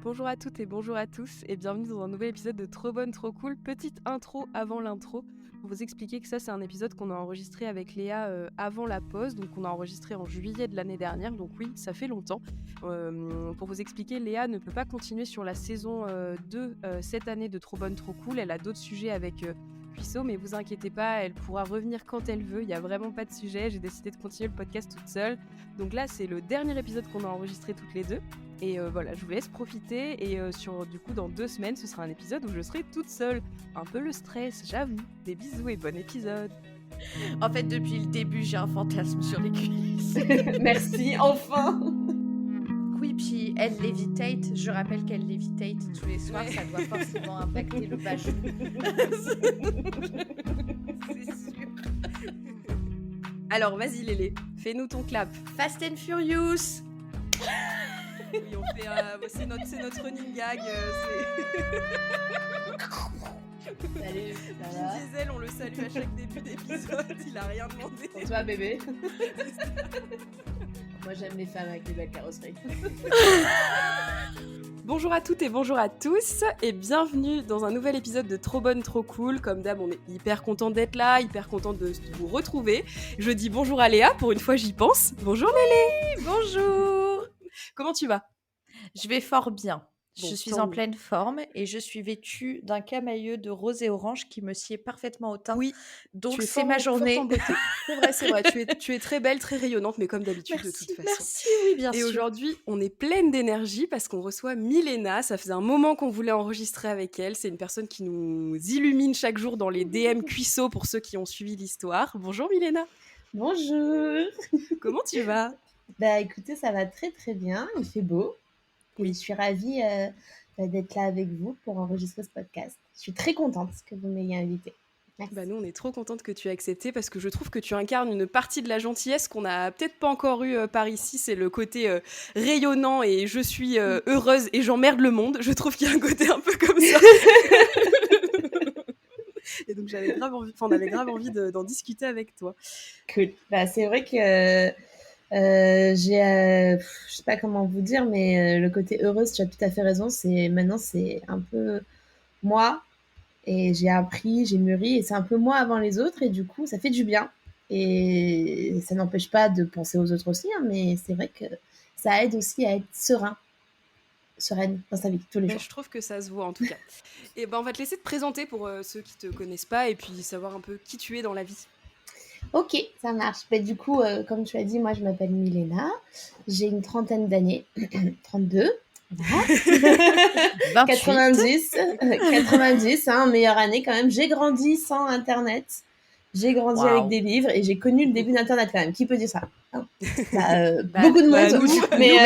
Bonjour à toutes et bonjour à tous et bienvenue dans un nouvel épisode de Trop Bonne Trop Cool. Petite intro avant l'intro pour vous expliquer que ça c'est un épisode qu'on a enregistré avec Léa avant la pause, donc on a enregistré en juillet de l'année dernière, donc oui ça fait longtemps. Pour vous expliquer, Léa ne peut pas continuer sur la saison 2 cette année de Trop Bonne Trop Cool, elle a d'autres sujets avec Puisseau, mais vous inquiétez pas, elle pourra revenir quand elle veut, il n'y a vraiment pas de sujet, j'ai décidé de continuer le podcast toute seule. Donc là c'est le dernier épisode qu'on a enregistré toutes les deux. Et voilà, je vous laisse profiter et du coup dans 2 semaines ce sera un épisode où je serai toute seule. Un peu le stress, j'avoue. Des bisous et bon épisode. En fait, depuis le début, j'ai un fantasme sur les cuisses. Merci, enfin. Oui, puis elle lévitate. Je rappelle qu'elle lévitate tous les soirs. Ouais. Ça doit forcément impacter le bas genou. C'est sûr. Alors vas-y Lélé, fais-nous ton clap. Fast and Furious. Oui, on fait c'est notre running gag. Salut, ça va? Vin Diesel, on le salue à chaque début d'épisode, il a rien demandé. Pour toi bébé. Moi j'aime les femmes avec des belles carrosseries. Bonjour à toutes et bonjour à tous et bienvenue dans un nouvel épisode de Trop Bonne Trop Cool. Comme d'hab, on est hyper content d'être là, hyper content de vous retrouver. Je dis bonjour à Léa, pour une fois j'y pense. Bonjour Lélé. Bonjour. Comment tu vas? Je vais fort bien. Bon, je suis en pleine forme et je suis vêtue d'un camailleux de rose et orange qui me sied parfaitement au teint. Oui, donc c'est ma journée. C'est vrai, tu es très belle, très rayonnante, mais comme d'habitude de toute façon. Merci, oui, bien sûr. Et aujourd'hui, on est pleine d'énergie parce qu'on reçoit Milena. Ça faisait un moment qu'on voulait enregistrer avec elle. C'est une personne qui nous illumine chaque jour dans les DM Cuisseau pour ceux qui ont suivi l'histoire. Bonjour Milena. Bonjour. Comment tu vas? Bah écoutez, ça va très très bien, il fait beau. Oui. Et je suis ravie d'être là avec vous pour enregistrer ce podcast. Je suis très contente que vous m'ayez invitée. Merci. Bah nous, on est trop contente que tu aies accepté parce que je trouve que tu incarnes une partie de la gentillesse qu'on n'a peut-être pas encore eu par ici. C'est le côté rayonnant et je suis heureuse et j'emmerde le monde. Je trouve qu'il y a un côté un peu comme ça. Et donc on avait grave envie d'en discuter avec toi. Cool. Bah c'est vrai que je sais pas comment vous dire, mais le côté heureuse, tu as tout à fait raison. Maintenant c'est un peu moi. Et j'ai appris, j'ai mûri, et c'est un peu moi avant les autres, et du coup, ça fait du bien. Et ça n'empêche pas de penser aux autres aussi, hein, mais c'est vrai que ça aide aussi à être sereine dans sa vie, tous les jours. Je trouve que ça se voit, en tout cas. Et ben, on va te laisser te présenter pour ceux qui te connaissent pas, et puis savoir un peu qui tu es dans la vie. Ok, ça marche. Bah, du coup, comme tu as dit, moi, je m'appelle Milena. J'ai une trentaine d'années, 32. Voilà. 90, hein, meilleure année quand même. J'ai grandi sans Internet. J'ai grandi avec des livres et j'ai connu le début d'Internet quand même. Qui peut dire ça? Beaucoup de monde. Mais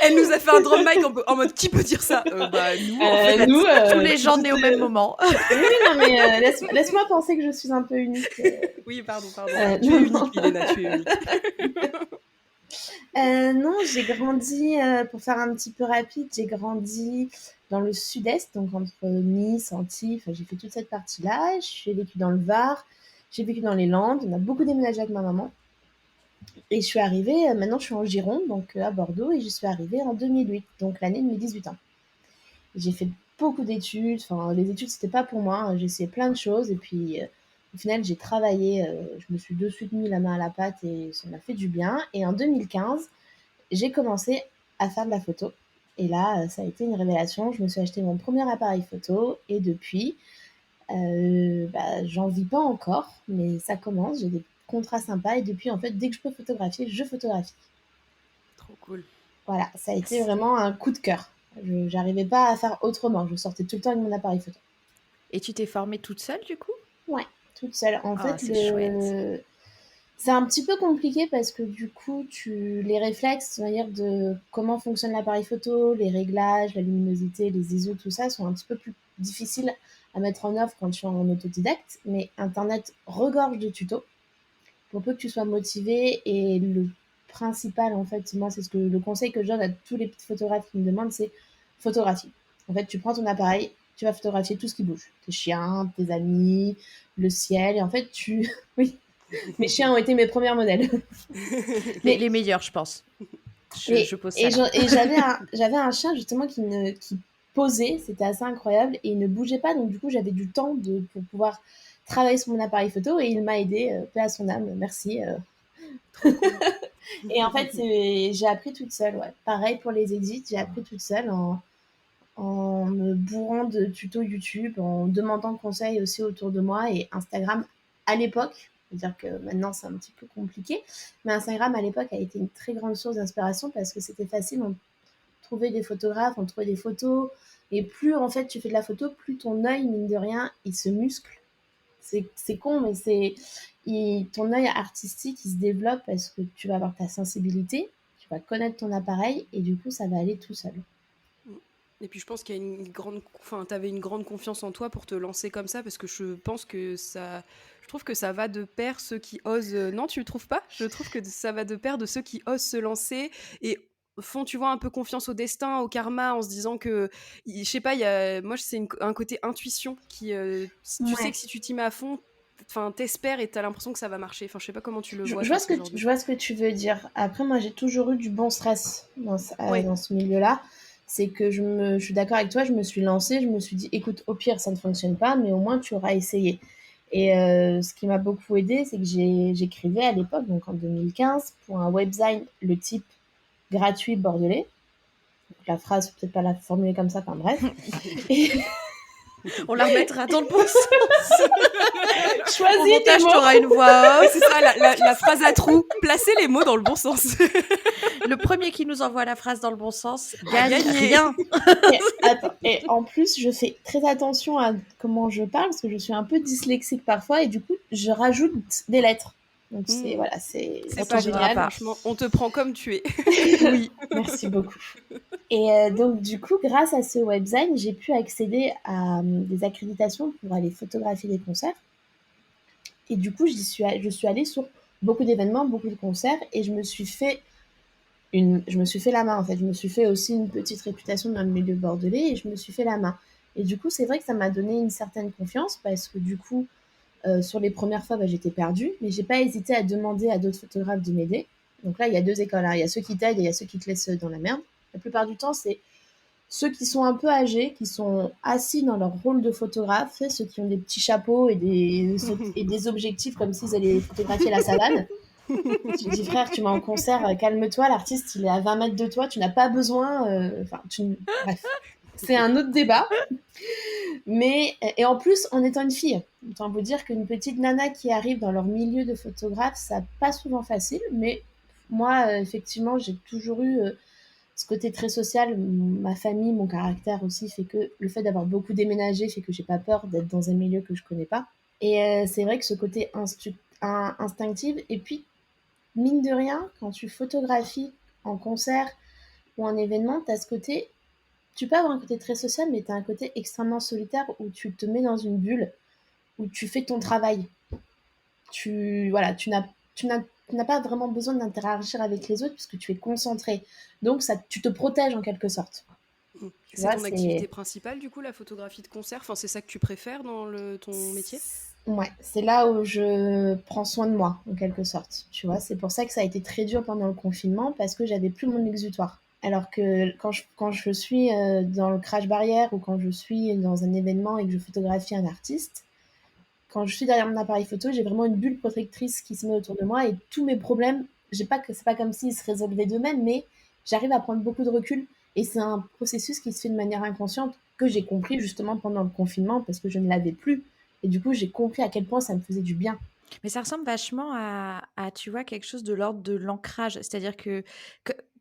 elle nous a fait un drop mic en mode qui peut dire ça? Nous, tous les gens nés au même moment. Oui, non, mais laisse-moi penser que je suis un peu unique. Oui, pardon. Tu es unique, Milena, tu es unique. Non, j'ai grandi, pour faire un petit peu rapide, j'ai grandi dans le sud-est, donc entre Nice, Antibes, j'ai fait toute cette partie-là. J'ai vécu dans le Var, j'ai vécu dans les Landes, on a beaucoup déménagé avec ma maman. Et je suis arrivée, maintenant je suis en Gironde, donc à Bordeaux, et je suis arrivée en 2008, donc l'année de mes 18 ans. J'ai fait beaucoup d'études, les études c'était pas pour moi, hein, j'ai essayé plein de choses, et puis au final j'ai travaillé, je me suis de suite mis la main à la pâte et ça m'a fait du bien. Et en 2015, j'ai commencé à faire de la photo. Et là, ça a été une révélation. Je me suis acheté mon premier appareil photo et depuis, j'en vis pas encore, mais ça commence. J'ai des contrats sympas et depuis, en fait, dès que je peux photographier, je photographie. Trop cool. Voilà, ça a été vraiment un coup de cœur. J'arrivais pas à faire autrement. Je sortais tout le temps avec mon appareil photo. Et tu t'es formée toute seule, du coup? Ouais, toute seule. En fait, c'est chouette. C'est un petit peu compliqué parce que du coup, les réflexes, on va dire, de comment fonctionne l'appareil photo, les réglages, la luminosité, les ISO, tout ça, sont un petit peu plus difficiles à mettre en œuvre quand tu es en autodidacte. Mais Internet regorge de tutos pour peu que tu sois motivé. Et le principal, en fait, moi, c'est le conseil que je donne à tous les petits photographes qui me demandent, c'est photographie. En fait, tu prends ton appareil, tu vas photographier tout ce qui bouge. Tes chiens, tes amis, le ciel. Et en fait, oui. Mes chiens ont été mes premiers modèles. Les meilleurs, je pense. Je pose ça là. Et j'avais un chien justement qui posait, c'était assez incroyable, et il ne bougeait pas, donc du coup j'avais du temps pour pouvoir travailler sur mon appareil photo, et il m'a aidé, paix à son âme, merci. Trop cool. Et en fait, j'ai appris toute seule, ouais. Pareil pour les edits, j'ai appris toute seule en me bourrant de tutos YouTube, en demandant conseil aussi autour de moi, et Instagram à l'époque, c'est-à-dire que maintenant c'est un petit peu compliqué, mais Instagram à l'époque a été une très grande source d'inspiration parce que c'était facile, on trouvait des photographes, on trouvait des photos, et plus en fait tu fais de la photo, plus ton œil, mine de rien, il se muscle. C'est con, mais ton œil artistique, il se développe parce que tu vas avoir ta sensibilité, tu vas connaître ton appareil, et du coup ça va aller tout seul. Et puis je pense qu'il y a une grande, enfin, t'avais une grande confiance en toi pour te lancer comme ça, parce que je pense que je trouve que ça va de pair ceux qui osent. Non, tu le trouves pas? Je trouve que ça va de pair de ceux qui osent se lancer et font, tu vois, un peu confiance au destin, au karma, en se disant que, je sais pas, moi c'est un côté intuition qui, tu sais Ouais. que si tu t'y mets à fond, enfin, t'espères et t'as l'impression que ça va marcher. Enfin, je sais pas comment tu le vois, Je toi, vois ce genre de. je vois ce que tu veux dire. Après, moi, j'ai toujours eu du bon stress Ouais. dans ce milieu-là. C'est que je suis d'accord avec toi, je me suis lancée, je me suis dit, écoute, au pire, ça ne fonctionne pas, mais au moins, tu auras essayé. Et ce qui m'a beaucoup aidé, c'est que j'écrivais à l'époque, donc en 2015, pour un webzine, le type gratuit bordelais. Donc, la phrase, peut-être pas la formuler comme ça, enfin bref. Et On la remettra dans le bon sens. Au choisis tes montage, mots. t'auras une voix off. C'est ça, la phrase à trous. Placez les mots dans le bon sens. Le premier qui nous envoie la phrase dans le bon sens gagne gagné. rien. Et en plus, je fais très attention à comment je parle parce que je suis un peu dyslexique parfois et du coup, je rajoute des lettres. Donc c'est voilà, c'est C'est pas t'en grave, pas. franchement. On te prend comme tu es. Oui. Merci beaucoup. Et donc du coup, grâce à ce webzine, j'ai pu accéder à des accréditations pour aller photographier des concerts. Et du coup, je suis allée sur beaucoup d'événements, beaucoup de concerts et je me suis fait la main en fait. Je me suis fait aussi une petite réputation dans le milieu bordelais et je me suis fait la main. Et du coup, c'est vrai que ça m'a donné une certaine confiance parce que du coup, sur les premières fois, j'étais perdue, mais j'ai pas hésité à demander à d'autres photographes de m'aider. Donc là, il y a deux écoles, hein. Il y a ceux qui t'aident et il y a ceux qui te laissent dans la merde. La plupart du temps, c'est ceux qui sont un peu âgés, qui sont assis dans leur rôle de photographe, ceux qui ont des petits chapeaux et des objectifs comme s'ils allaient photographier la savane. Tu te dis, frère, tu vas en concert, calme-toi, l'artiste, il est à 20 mètres de toi, tu n'as pas besoin. Bref, c'est un autre débat. Mais, et en plus, en étant une fille, autant vous dire qu'une petite nana qui arrive dans leur milieu de photographe, ça n'est pas souvent facile. Mais moi, effectivement, j'ai toujours eu ce côté très social. Ma famille, mon caractère aussi, fait que le fait d'avoir beaucoup déménagé fait que j'ai pas peur d'être dans un milieu que je connais pas. Et c'est vrai que ce côté instinctif, et puis mine de rien, quand tu photographies en concert ou en événement, tu as ce côté, tu peux avoir un côté très social, mais tu as un côté extrêmement solitaire où tu te mets dans une bulle, où tu fais ton travail. Voilà, tu n'as pas vraiment besoin d'interagir avec les autres puisque tu es concentré. Donc, tu te protèges en quelque sorte. C'est ton activité principale, du coup, la photographie de concert? Enfin, c'est ça que tu préfères dans ton métier? Ouais, c'est là où je prends soin de moi, en quelque sorte. Tu vois, c'est pour ça que ça a été très dur pendant le confinement parce que j'avais plus mon exutoire. Alors que quand je suis dans le crash barrière ou quand je suis dans un événement et que je photographie un artiste, quand je suis derrière mon appareil photo, j'ai vraiment une bulle protectrice qui se met autour de moi et tous mes problèmes, c'est pas comme s'ils se résolvaient d'eux-mêmes, mais j'arrive à prendre beaucoup de recul et c'est un processus qui se fait de manière inconsciente que j'ai compris justement pendant le confinement parce que je ne l'avais plus. Et du coup, j'ai compris à quel point ça me faisait du bien. Mais ça ressemble vachement à tu vois, quelque chose de l'ordre de l'ancrage. C'est-à-dire que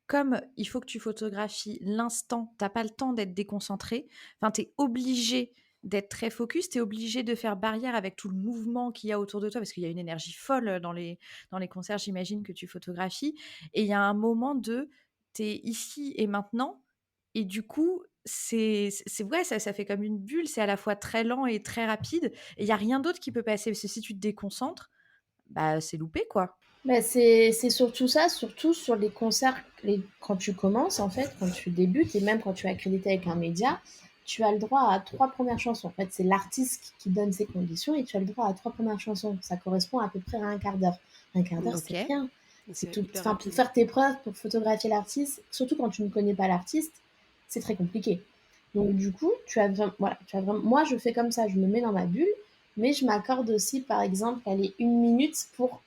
comme il faut que tu photographies l'instant, tu n'as pas le temps d'être déconcentré, enfin, tu es obligé d'être très focus, tu es obligé de faire barrière avec tout le mouvement qu'il y a autour de toi, parce qu'il y a une énergie folle dans les concerts, j'imagine, que tu photographies. Et il y a un moment tu es ici et maintenant, et du coup, c'est vrai, ça fait comme une bulle, c'est à la fois très lent et très rapide, et il y a rien d'autre qui peut passer, parce que si tu te déconcentres, bah, c'est loupé, quoi. Bah, c'est surtout ça, surtout sur les concerts, quand tu commences, en fait, quand tu débutes, et même quand tu es accrédité avec un média, tu as le droit à 3 premières chansons. En fait, c'est l'artiste qui donne ses conditions et tu as le droit à 3 premières chansons. Ça correspond à peu près à un quart d'heure. Un quart d'heure, c'est Ok. rien. C'est C'est tout. hyper Enfin, pour rapide. faire tes preuves, pour photographier l'artiste, surtout quand tu ne connais pas l'artiste, c'est très compliqué. Donc du coup, voilà, moi je fais comme ça, je me mets dans ma bulle, mais je m'accorde aussi, par exemple, aller 1 minute pour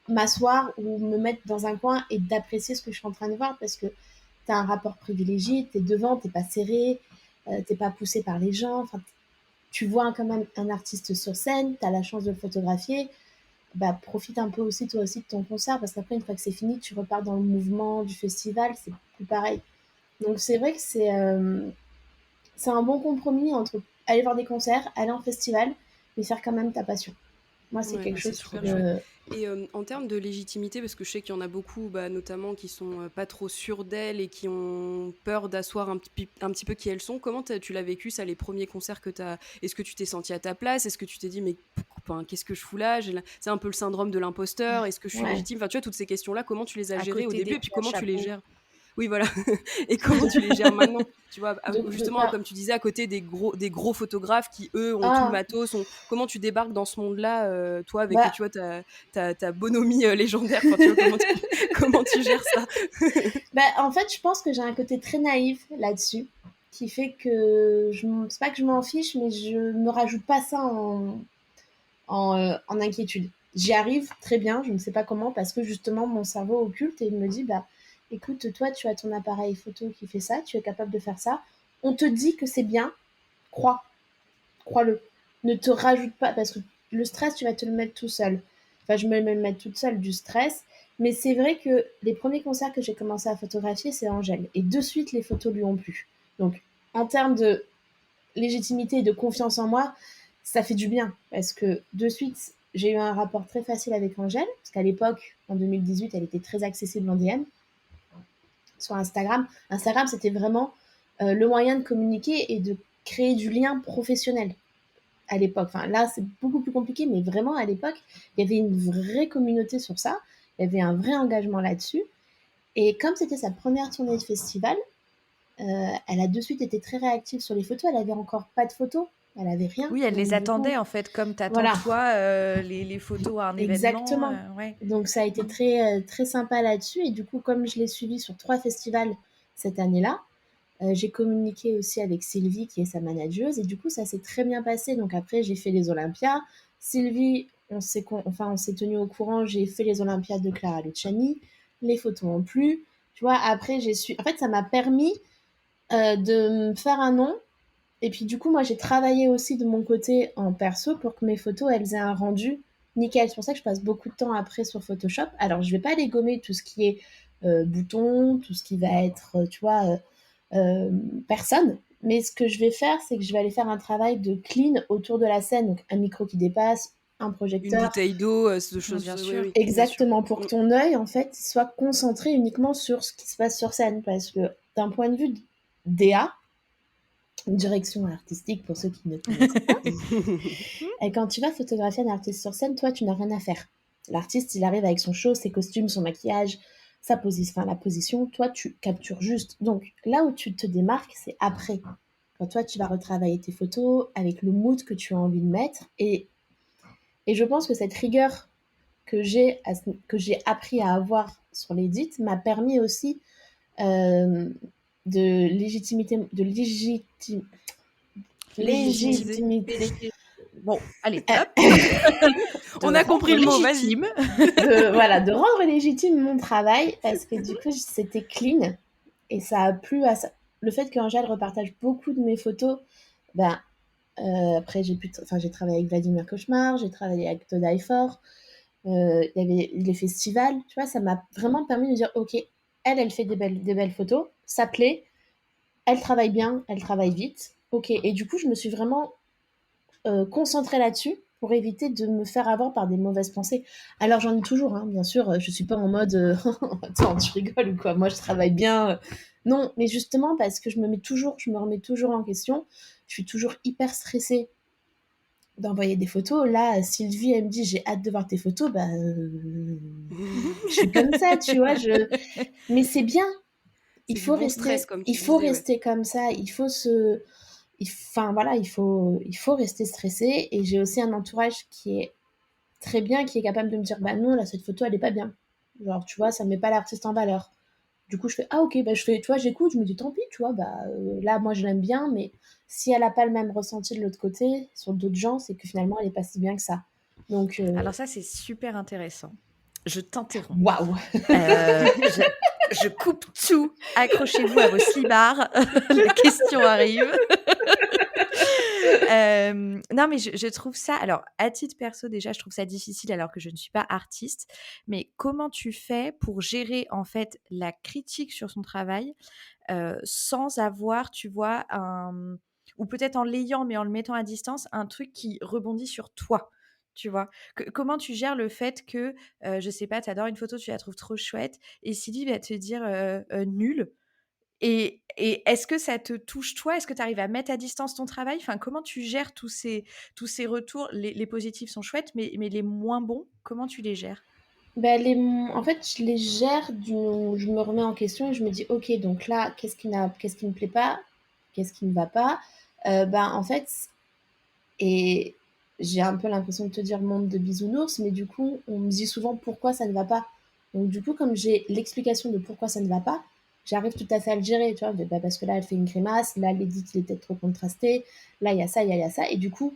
m'asseoir ou me mettre dans un coin et d'apprécier ce que je suis en train de voir parce que tu as un rapport privilégié, tu es devant, tu pas serré, tu pas poussé par les gens. Enfin, tu vois quand même un artiste sur scène, tu as la chance de le photographier. Bah, profite un peu aussi, toi aussi, de ton concert parce qu'après, une fois que c'est fini, tu repars dans le mouvement du festival, c'est plus pareil. Donc, c'est vrai que c'est un bon compromis entre aller voir des concerts, aller en festival, mais faire quand même ta passion. Moi, c'est Ouais, quelque bah, c'est chose, je trouve. super chouette. Et en termes de légitimité, parce que je sais qu'il y en a beaucoup, bah, notamment qui sont pas trop sûres d'elles et qui ont peur d'asseoir un petit peu qui elles sont, comment tu l'as vécu ça, les premiers concerts que tu as? Est-ce que tu t'es senti à ta place? Est-ce que tu t'es dit, mais enfin, qu'est-ce que je fous là? C'est un peu le syndrome de l'imposteur. Est-ce que je suis Ouais, légitime? Enfin, tu vois, toutes ces questions-là, comment tu les as À gérées au côté début des et puis petits à comment tu les chapeau. gères? Oui, voilà. Et comment tu les gères maintenant? Tu vois, justement, alors, comme tu disais, à côté des gros photographes qui, eux, ont tout le ah, matos. Comment tu débarques dans ce monde-là, toi, avec, bah, tu vois, ta bonhomie légendaire? Enfin, tu vois, comment tu gères ça? en fait, je pense que j'ai un côté très naïf là-dessus, qui fait que c'est pas que je m'en fiche, mais je me rajoute pas ça en inquiétude. J'y arrive très bien, je ne sais pas comment, parce que justement, mon cerveau occulte et il me dit, bah, écoute, toi, tu as ton appareil photo qui fait ça, tu es capable de faire ça. On te dit que c'est bien, crois-le. Ne te rajoute pas, parce que le stress, tu vas te le mettre tout seul. Enfin, je vais me le mettre toute seule du stress. Mais c'est vrai que les premiers concerts que j'ai commencé à photographier, c'est Angèle. Et de suite, les photos lui ont plu. Donc, en termes de légitimité et de confiance en moi, ça fait du bien. Parce que de suite, j'ai eu un rapport très facile avec Angèle. Parce qu'à l'époque, en 2018, elle était très accessible en DM sur Instagram. Instagram, c'était vraiment le moyen de communiquer et de créer du lien professionnel à l'époque. Enfin, là, c'est beaucoup plus compliqué, mais vraiment, à l'époque, il y avait une vraie communauté sur ça. Il y avait un vrai engagement là-dessus. Et comme c'était sa première tournée de festival, elle a de suite été très réactive sur les photos. Elle avait encore pas de photos. Elle avait rien. Oui, elle Donc, les du coup, attendait en fait, comme t'attends voilà, toi les photos à un événement. exactement. Ouais. Donc, ça a été très, très sympa là-dessus. Et du coup, comme je l'ai suivie sur 3 festivals cette année-là, j'ai communiqué aussi avec Sylvie, qui est sa manageuse, et du coup, ça s'est très bien passé. Donc après, j'ai fait les Olympias. Sylvie, on s'est tenu au courant, j'ai fait les Olympiades de Clara Luciani. Les photos ont plu. Tu vois, après, En fait, ça m'a permis de me faire un nom. Et puis, du coup, moi, j'ai travaillé aussi de mon côté en perso pour que mes photos, elles aient un rendu nickel. C'est pour ça que je passe beaucoup de temps après sur Photoshop. Alors, je vais pas les gommer tout ce qui est boutons, tout ce qui va être, tu vois, euh, personne. Mais ce que je vais faire, c'est que je vais aller faire un travail de clean autour de la scène. Donc, un micro qui dépasse, un Une projecteur. bouteille d'eau, ce Ouais, choses. bien Oui, sûr. oui, bien sûr. Exactement, pour que ton œil, en fait, soit concentré uniquement sur ce qui se passe sur scène. Parce que d'un point de vue DA, direction artistique pour ceux qui ne connaissent pas, et quand tu vas photographier un artiste sur scène, toi, tu n'as rien à faire. L'artiste, il arrive avec son show, ses costumes, son maquillage, la position. Toi, tu captures juste. Donc, là où tu te démarques, c'est après. Quand toi, tu vas retravailler tes photos avec le mood que tu as envie de mettre. Et je pense que cette rigueur que j'ai appris à avoir sur l'édit m'a permis aussi euh, Légitimiser. légitimité, Bon, allez, euh, hop, de On a compris rendre le mot, vas-y. légitime. voilà, de rendre légitime mon travail parce que du coup c'était clean et ça a plu à ça. Le fait qu'Angèle repartage beaucoup de mes photos, ben après j'ai travaillé avec Vladimir Cauchemar, j'ai travaillé avec Todd Ifor, il y avait les festivals, tu vois, ça m'a vraiment permis de dire ok, elle fait des belles photos, ça plaît, elle travaille bien, elle travaille vite, ok. Et du coup je me suis vraiment concentrée là-dessus pour éviter de me faire avoir par des mauvaises pensées. Alors j'en ai toujours, hein, bien sûr, je suis pas en mode attends, tu rigoles ou quoi, moi je travaille bien. Non, mais justement parce que je me remets toujours en question, je suis toujours hyper stressée d'envoyer des photos. Là, Sylvie, elle me dit j'ai hâte de voir tes photos, bah je suis comme ça, tu vois, mais c'est bien, C'est du bon stress, comme il tu faut disais, ouais. rester comme ça, enfin voilà, il faut rester stressé. Et j'ai aussi un entourage qui est très bien, qui est capable de me dire bah non, là cette photo elle est pas bien. Genre, tu vois, ça me met pas l'artiste en valeur. Du coup, je fais ah ok, bah je fais, tu vois, j'écoute, je me dis tant pis, tu vois, bah là, moi je l'aime bien, mais si elle a pas le même ressenti de l'autre côté, sur d'autres gens, c'est que finalement, elle est pas si bien que ça. Donc, Alors ça, c'est super intéressant. Je t'interromps. waouh! Je, je coupe tout. Accrochez-vous à vos slibards. La question arrive. Non, mais je trouve ça, alors à titre perso déjà, je trouve ça difficile alors que je ne suis pas artiste, mais comment tu fais pour gérer en fait la critique sur son travail sans avoir, tu vois, ou peut-être en l'ayant mais en le mettant à distance, un truc qui rebondit sur toi, tu vois? Comment tu gères le fait que, je sais pas, tu adores une photo, tu la trouves trop chouette et Sylvie va te dire, «Nul», et est-ce que ça te touche toi? Est-ce que tu arrives à mettre à distance ton travail? Enfin, comment tu gères tous ces retours? Les positifs sont chouettes, mais les moins bons, comment tu les gères? Bah, en fait, je les gère, je me remets en question et je me dis ok, donc là, qu'est-ce qui me plaît pas? Qu'est-ce qui me va pas? Ben, en fait, et j'ai un peu l'impression de te dire monde de bisounours, mais du coup, on me dit souvent pourquoi ça ne va pas. Donc, du coup, comme j'ai l'explication de pourquoi ça ne va pas, j'arrive tout à fait à le gérer, tu vois. Bah, parce que là, elle fait une grimace, là, l'édit, il est peut-être trop contrasté, là, il y a ça, il y a ça. Et du coup,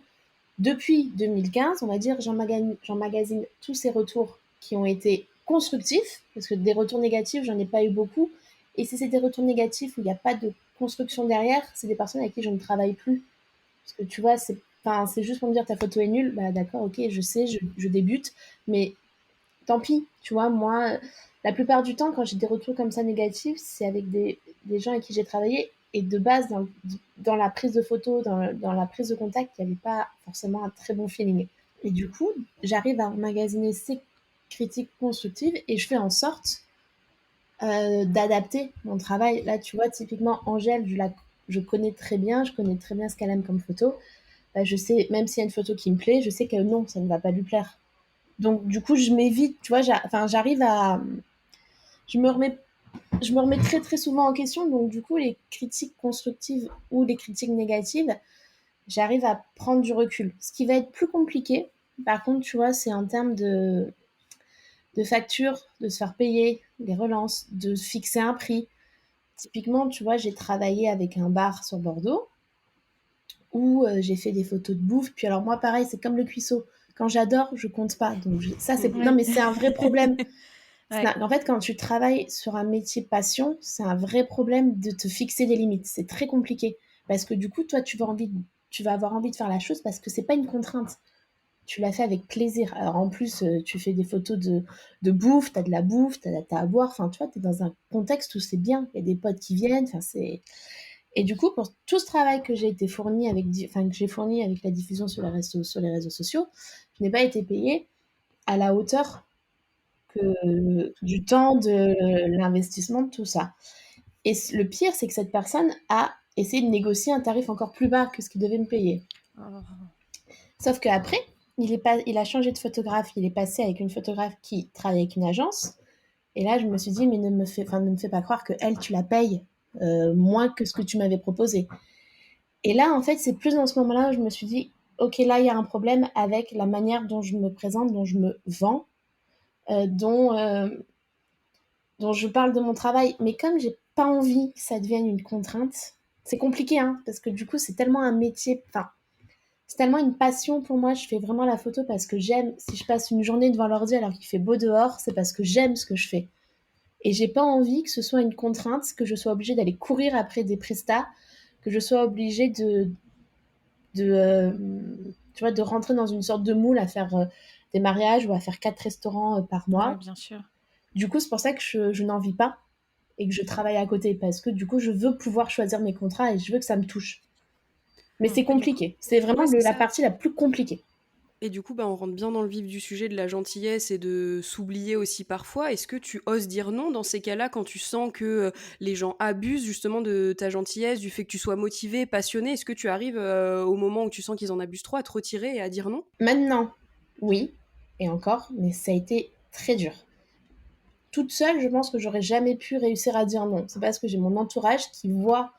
depuis 2015, on va dire, j'emmagasine tous ces retours qui ont été constructifs, parce que des retours négatifs, j'en ai pas eu beaucoup. Et si c'est des retours négatifs où il n'y a pas de construction derrière, c'est des personnes avec qui je ne travaille plus. Parce que tu vois, c'est juste pour me dire ta photo est nulle. Bah d'accord, ok, je sais, je débute, mais tant pis, tu vois, moi, la plupart du temps, quand j'ai des retours comme ça négatifs, c'est avec des gens avec qui j'ai travaillé. Et de base, dans la prise de photo, dans la prise de contact, il n'y avait pas forcément un très bon feeling. Et du coup, j'arrive à emmagasiner ces critiques constructives et je fais en sorte d'adapter mon travail. Là, tu vois, typiquement, Angèle, je connais très bien, je connais très bien ce qu'elle aime comme photo. Bah, je sais, même s'il y a une photo qui me plaît, je sais que non, ça ne va pas lui plaire. Donc, du coup, je m'évite, tu vois, enfin, j'arrive à. Je me remets, je me remets très, très souvent en question. Donc, du coup, les critiques constructives ou les critiques négatives, j'arrive à prendre du recul. Ce qui va être plus compliqué, par contre, tu vois, c'est en termes de facture, de se faire payer, des relances, de fixer un prix. Typiquement, tu vois, j'ai travaillé avec un bar sur Bordeaux où j'ai fait des photos de bouffe. Puis alors moi, pareil, c'est comme le cuisseau. Quand j'adore, je compte pas. Donc ça, c'est non, Oui. mais c'est un vrai problème. Ouais. En fait, quand tu travailles sur un métier passion, c'est un vrai problème de te fixer des limites. C'est très compliqué parce que du coup, toi, tu vas avoir envie de faire la chose parce que c'est pas une contrainte. Tu l'as fait avec plaisir. Alors en plus, tu fais des photos de bouffe, t'as de la bouffe, t'as à boire. Enfin, tu vois, t'es dans un contexte où c'est bien. Il y a des potes qui viennent. Enfin, c'est et du coup, pour tout ce travail que j'ai été fourni enfin, que j'ai fourni avec la diffusion sur les réseaux sociaux, je n'ai pas été payée à la hauteur du temps, de l'investissement, de tout ça. Et le pire, c'est que cette personne a essayé de négocier un tarif encore plus bas que ce qu'il devait me payer. Oh. Sauf qu'après, il a changé de photographe, il est passé avec une photographe qui travaille avec une agence. Et là, je me suis dit, mais ne me fais pas croire que elle, tu la payes moins que ce que tu m'avais proposé. Et là, en fait, c'est plus dans ce moment-là où je me suis dit, ok, là, il y a un problème avec la manière dont je me présente, dont je me vends, euh, dont, euh, dont je parle de mon travail. Mais comme j'ai pas envie que ça devienne une contrainte, c'est compliqué, hein, parce que du coup, c'est tellement un métier, enfin, c'est tellement une passion pour moi. Je fais vraiment la photo parce que j'aime. Si je passe une journée devant l'ordi alors qu'il fait beau dehors, c'est parce que j'aime ce que je fais. Et j'ai pas envie que ce soit une contrainte, que je sois obligée d'aller courir après des prestats, que je sois obligée de tu vois, de rentrer dans une sorte de moule à faire des mariages ou à faire 4 restaurants par Ouais, mois. bien sûr. Du coup, c'est pour ça que je n'en vis pas et que je travaille à côté parce que du coup, je veux pouvoir choisir mes contrats et je veux que ça me touche. Mais c'est Et du coup, compliqué. C'est vraiment ouais, c'est la ça. partie la plus compliquée. Et du coup, bah, on rentre bien dans le vif du sujet de la gentillesse et de s'oublier aussi parfois. Est-ce que tu oses dire non dans ces cas-là quand tu sens que les gens abusent justement de ta gentillesse, du fait que tu sois motivé, passionné? Est-ce que tu arrives au moment où tu sens qu'ils en abusent trop à te retirer et à dire non? Maintenant, oui, et encore, mais ça a été très dur. Toute seule, je pense que j'aurais jamais pu réussir à dire non. C'est parce que j'ai mon entourage qui voit,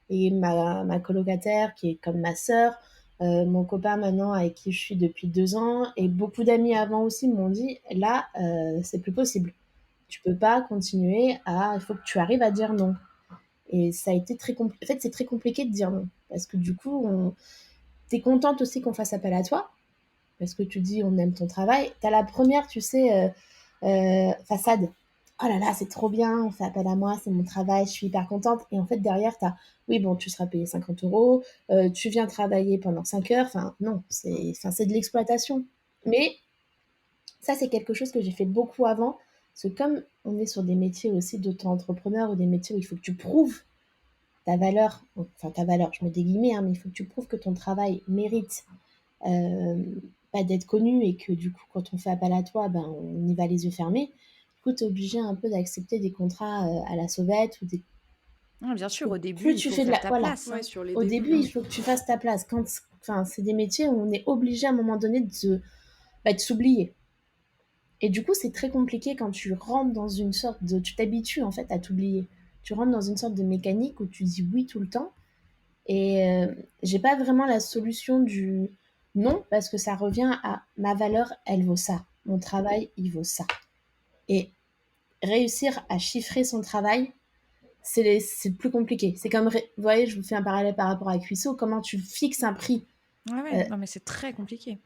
et ma colocataire qui est comme ma sœur, mon copain maintenant avec qui je suis depuis 2 ans, et beaucoup d'amis avant aussi m'ont dit, là, c'est plus possible. Tu peux pas continuer à... Il faut que tu arrives à dire non. Et ça a été très compliqué. En fait, c'est très compliqué de dire non. Parce que du coup, t'es contente aussi qu'on fasse appel à toi. Parce que tu dis, on aime ton travail. T'as la première, tu sais, façade. Oh là là, c'est trop bien, on fait appel à moi, c'est mon travail, je suis hyper contente. Et en fait, derrière, oui, bon, tu seras payé 50 euros, tu viens travailler pendant 5 heures. Enfin, non, c'est de l'exploitation. Mais ça, c'est quelque chose que j'ai fait beaucoup avant. Parce que comme on est sur des métiers aussi d'auto-entrepreneur ou des métiers où il faut que tu prouves ta valeur, enfin ta valeur, je mets des guillemets, hein, mais il faut que tu prouves que ton travail mérite pas d'être connu et que du coup, quand on fait appel à toi, ben, on y va les yeux fermés. Du coup, tu es obligé un peu d'accepter des contrats à la sauvette ou des... Bien sûr, au début, Plus il tu faut fais de faire la... ta Voilà. place. Ouais, sur les Au débuts. début, il faut que tu fasses ta place. Enfin, c'est des métiers où on est obligé à un moment donné de s'oublier. Et du coup, c'est très compliqué quand tu rentres dans une sorte de... Tu t'habitues en fait à t'oublier. Tu rentres dans une sorte de mécanique où tu dis oui tout le temps. Et j'ai pas vraiment la solution du non, parce que ça revient à ma valeur, elle vaut ça. Mon travail, il vaut ça. Et réussir à chiffrer son travail, c'est plus compliqué. C'est comme, vous voyez, je vous fais un parallèle par rapport à Cuisseau, comment tu fixes un prix. Ouais, non, mais c'est très compliqué.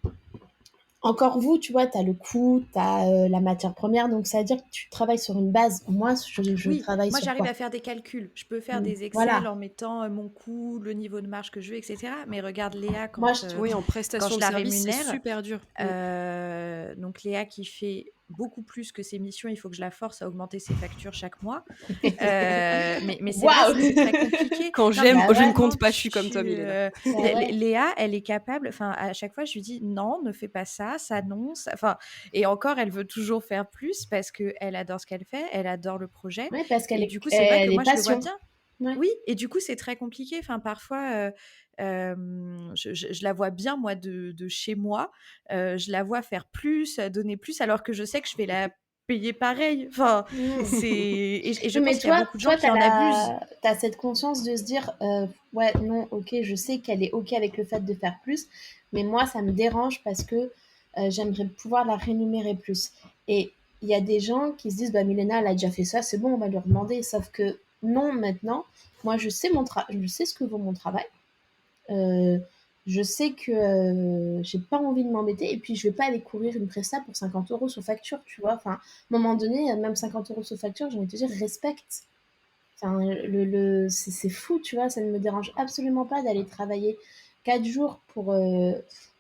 Encore vous, tu vois, tu as le coût, tu as la matière première, donc ça veut dire que tu travailles sur une base. Moi, je Oui, travaille moi sur j'arrive quoi? à faire des calculs. Je peux faire des Excel Voilà. en mettant mon coût, le niveau de marge que je veux, etc. Mais regarde Léa, Moi, Oui, en quand prestation je de la service, c'est rémunère, super dur. donc Léa qui fait beaucoup plus que ses missions, il faut que je la force à augmenter ses factures chaque mois. Mais c'est vrai, Waouh! c'est très compliqué. Quand Non, j'aime, mais Bah je ne ouais. compte vraiment, pas, je suis comme toi, Milena. Bah ouais. Léa, elle est capable, enfin, à chaque fois, je lui dis non, ne fais pas ça, ça non. Enfin, et encore, elle veut toujours faire plus parce qu'elle adore ce qu'elle fait, elle adore le projet. Ouais, parce qu'elle Et est, du coup, c'est vrai que elle est moi, je le vois passion. bien. Ouais. Oui, et du coup, c'est très compliqué. Enfin, parfois, je la vois bien, moi, de chez moi. Je la vois faire plus, donner plus, alors que je sais que je vais la payer pareil. Enfin, et je Oui, mais pense qu'il y a beaucoup de gens qui en abusent. t'as cette conscience de se dire, ouais, non, ok, je sais qu'elle est ok avec le fait de faire plus, mais moi, ça me dérange parce que j'aimerais pouvoir la rémunérer plus. Et il y a des gens qui se disent, bah, Milena, elle a déjà fait ça, c'est bon, on va lui demander. Sauf que non, maintenant, moi, je sais je sais ce que vaut mon travail. Euh, je sais que j'ai pas envie de m'embêter et puis je vais pas aller courir une presta pour 50 euros sur facture, tu vois. Enfin, à un moment donné, même 50 euros sur facture, j'ai envie de te dire, respecte. Enfin, c'est fou, tu vois. Ça ne me dérange absolument pas d'aller travailler 4 jours pour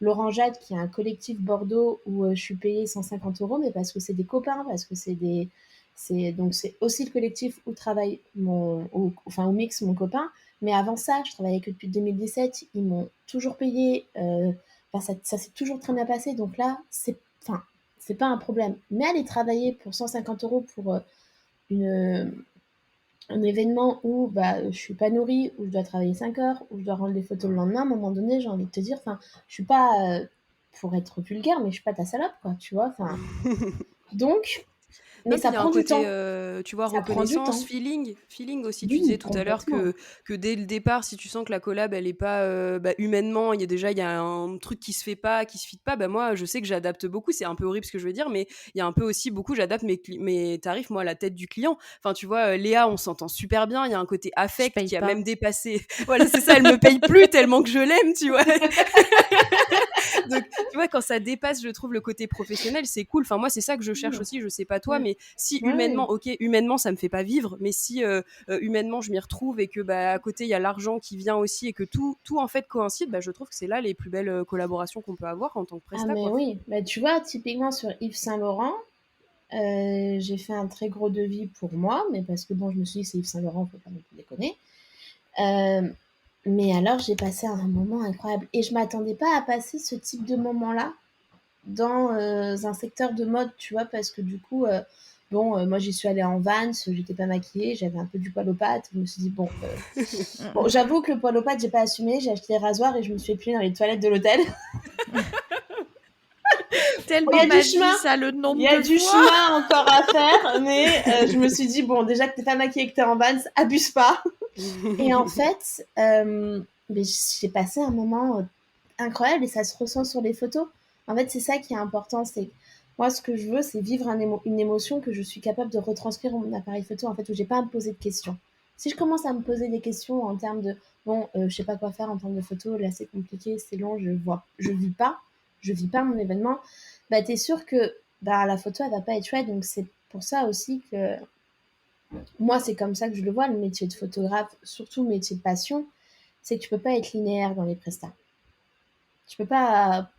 l'Orangeade, qui est un collectif Bordeaux où je suis payée 150 euros, mais parce que c'est des copains, parce que donc c'est aussi le collectif où travaille enfin, où mixe mon copain. Mais avant ça, je travaillais que depuis 2017. Ils m'ont toujours payé. Enfin, ça s'est toujours très bien passé. Donc là, enfin, c'est pas un problème. Mais aller travailler pour 150 euros pour une, un événement où je suis pas nourrie, où je dois travailler 5 heures, où je dois rendre les photos le lendemain, à un moment donné, j'ai envie de te dire, enfin, je suis pas, pour être vulgaire, mais je suis pas ta salope, quoi, tu vois. Enfin, donc, mais Non, puis ça il y a un prend du côté, temps. tu vois, Ça prend du reconnaissance, temps. feeling aussi. Tu disais Oui, tout à l'heure complètement. que dès le départ, si tu sens que la collab, elle est pas humainement, il y a un truc qui se fait pas, qui se fit pas. Bah moi, je sais que j'adapte beaucoup. C'est un peu horrible ce que je veux dire, mais il y a un peu aussi beaucoup, j'adapte mes tarifs moi à la tête du client. Enfin, tu vois, Léa, on s'entend super bien. Il y a un côté Je affect paye qui a pas. même dépassé. Voilà, c'est ça. Elle me paye plus tellement que je l'aime, tu vois. Donc, tu vois, quand ça dépasse, je trouve, le côté professionnel, c'est cool. Enfin, moi, c'est ça que je cherche aussi. Je sais pas toi, Ouais. mais si Ouais. humainement, ça me fait pas vivre, mais si humainement, je m'y retrouve et que à côté, il y a l'argent qui vient aussi et que tout en fait coïncide, je trouve que c'est là les plus belles collaborations qu'on peut avoir en tant que Ah, presta, mais quoi. oui. Bah, tu vois, typiquement sur Yves Saint Laurent, j'ai fait un très gros devis pour moi, mais parce que bon, je me suis dit, c'est Yves Saint Laurent, faut pas non plus déconner. Mais alors, j'ai passé un moment incroyable. Et je m'attendais pas à passer ce type de moment-là dans un secteur de mode, tu vois, parce que du coup, moi, j'y suis allée en Vans, j'étais pas maquillée, j'avais un peu du poil aux pattes. Je me suis dit, bon, j'avoue que le poil aux pattes, j'ai pas assumé. J'ai acheté des rasoirs et je me suis épilée dans les toilettes de l'hôtel. Il y Tellement a du ma chemin. vie, ça, le Il nombre y a de du fois. chemin encore à faire, mais je me suis dit, bon, déjà que t'es pas maquillée et que t'es en Vans, abuse pas. Et en fait, mais j'ai passé un moment incroyable et ça se ressent sur les photos. En fait, c'est ça qui est important, c'est Moi, ce que je veux, c'est vivre une émotion que je suis capable de retranscrire en mon appareil photo, en fait, où j'ai pas à me poser de questions. Si je commence à me poser des questions en termes de, bon, je sais pas quoi faire en termes de photo, là, c'est compliqué, c'est long, je vis pas mon événement, bah, t'es sûr que, bah, la photo, elle va pas être chouette. Donc, c'est pour ça aussi que, moi, c'est comme ça que je le vois, le métier de photographe, surtout le métier de passion, c'est que tu peux pas être linéaire dans les prestats. Tu peux pas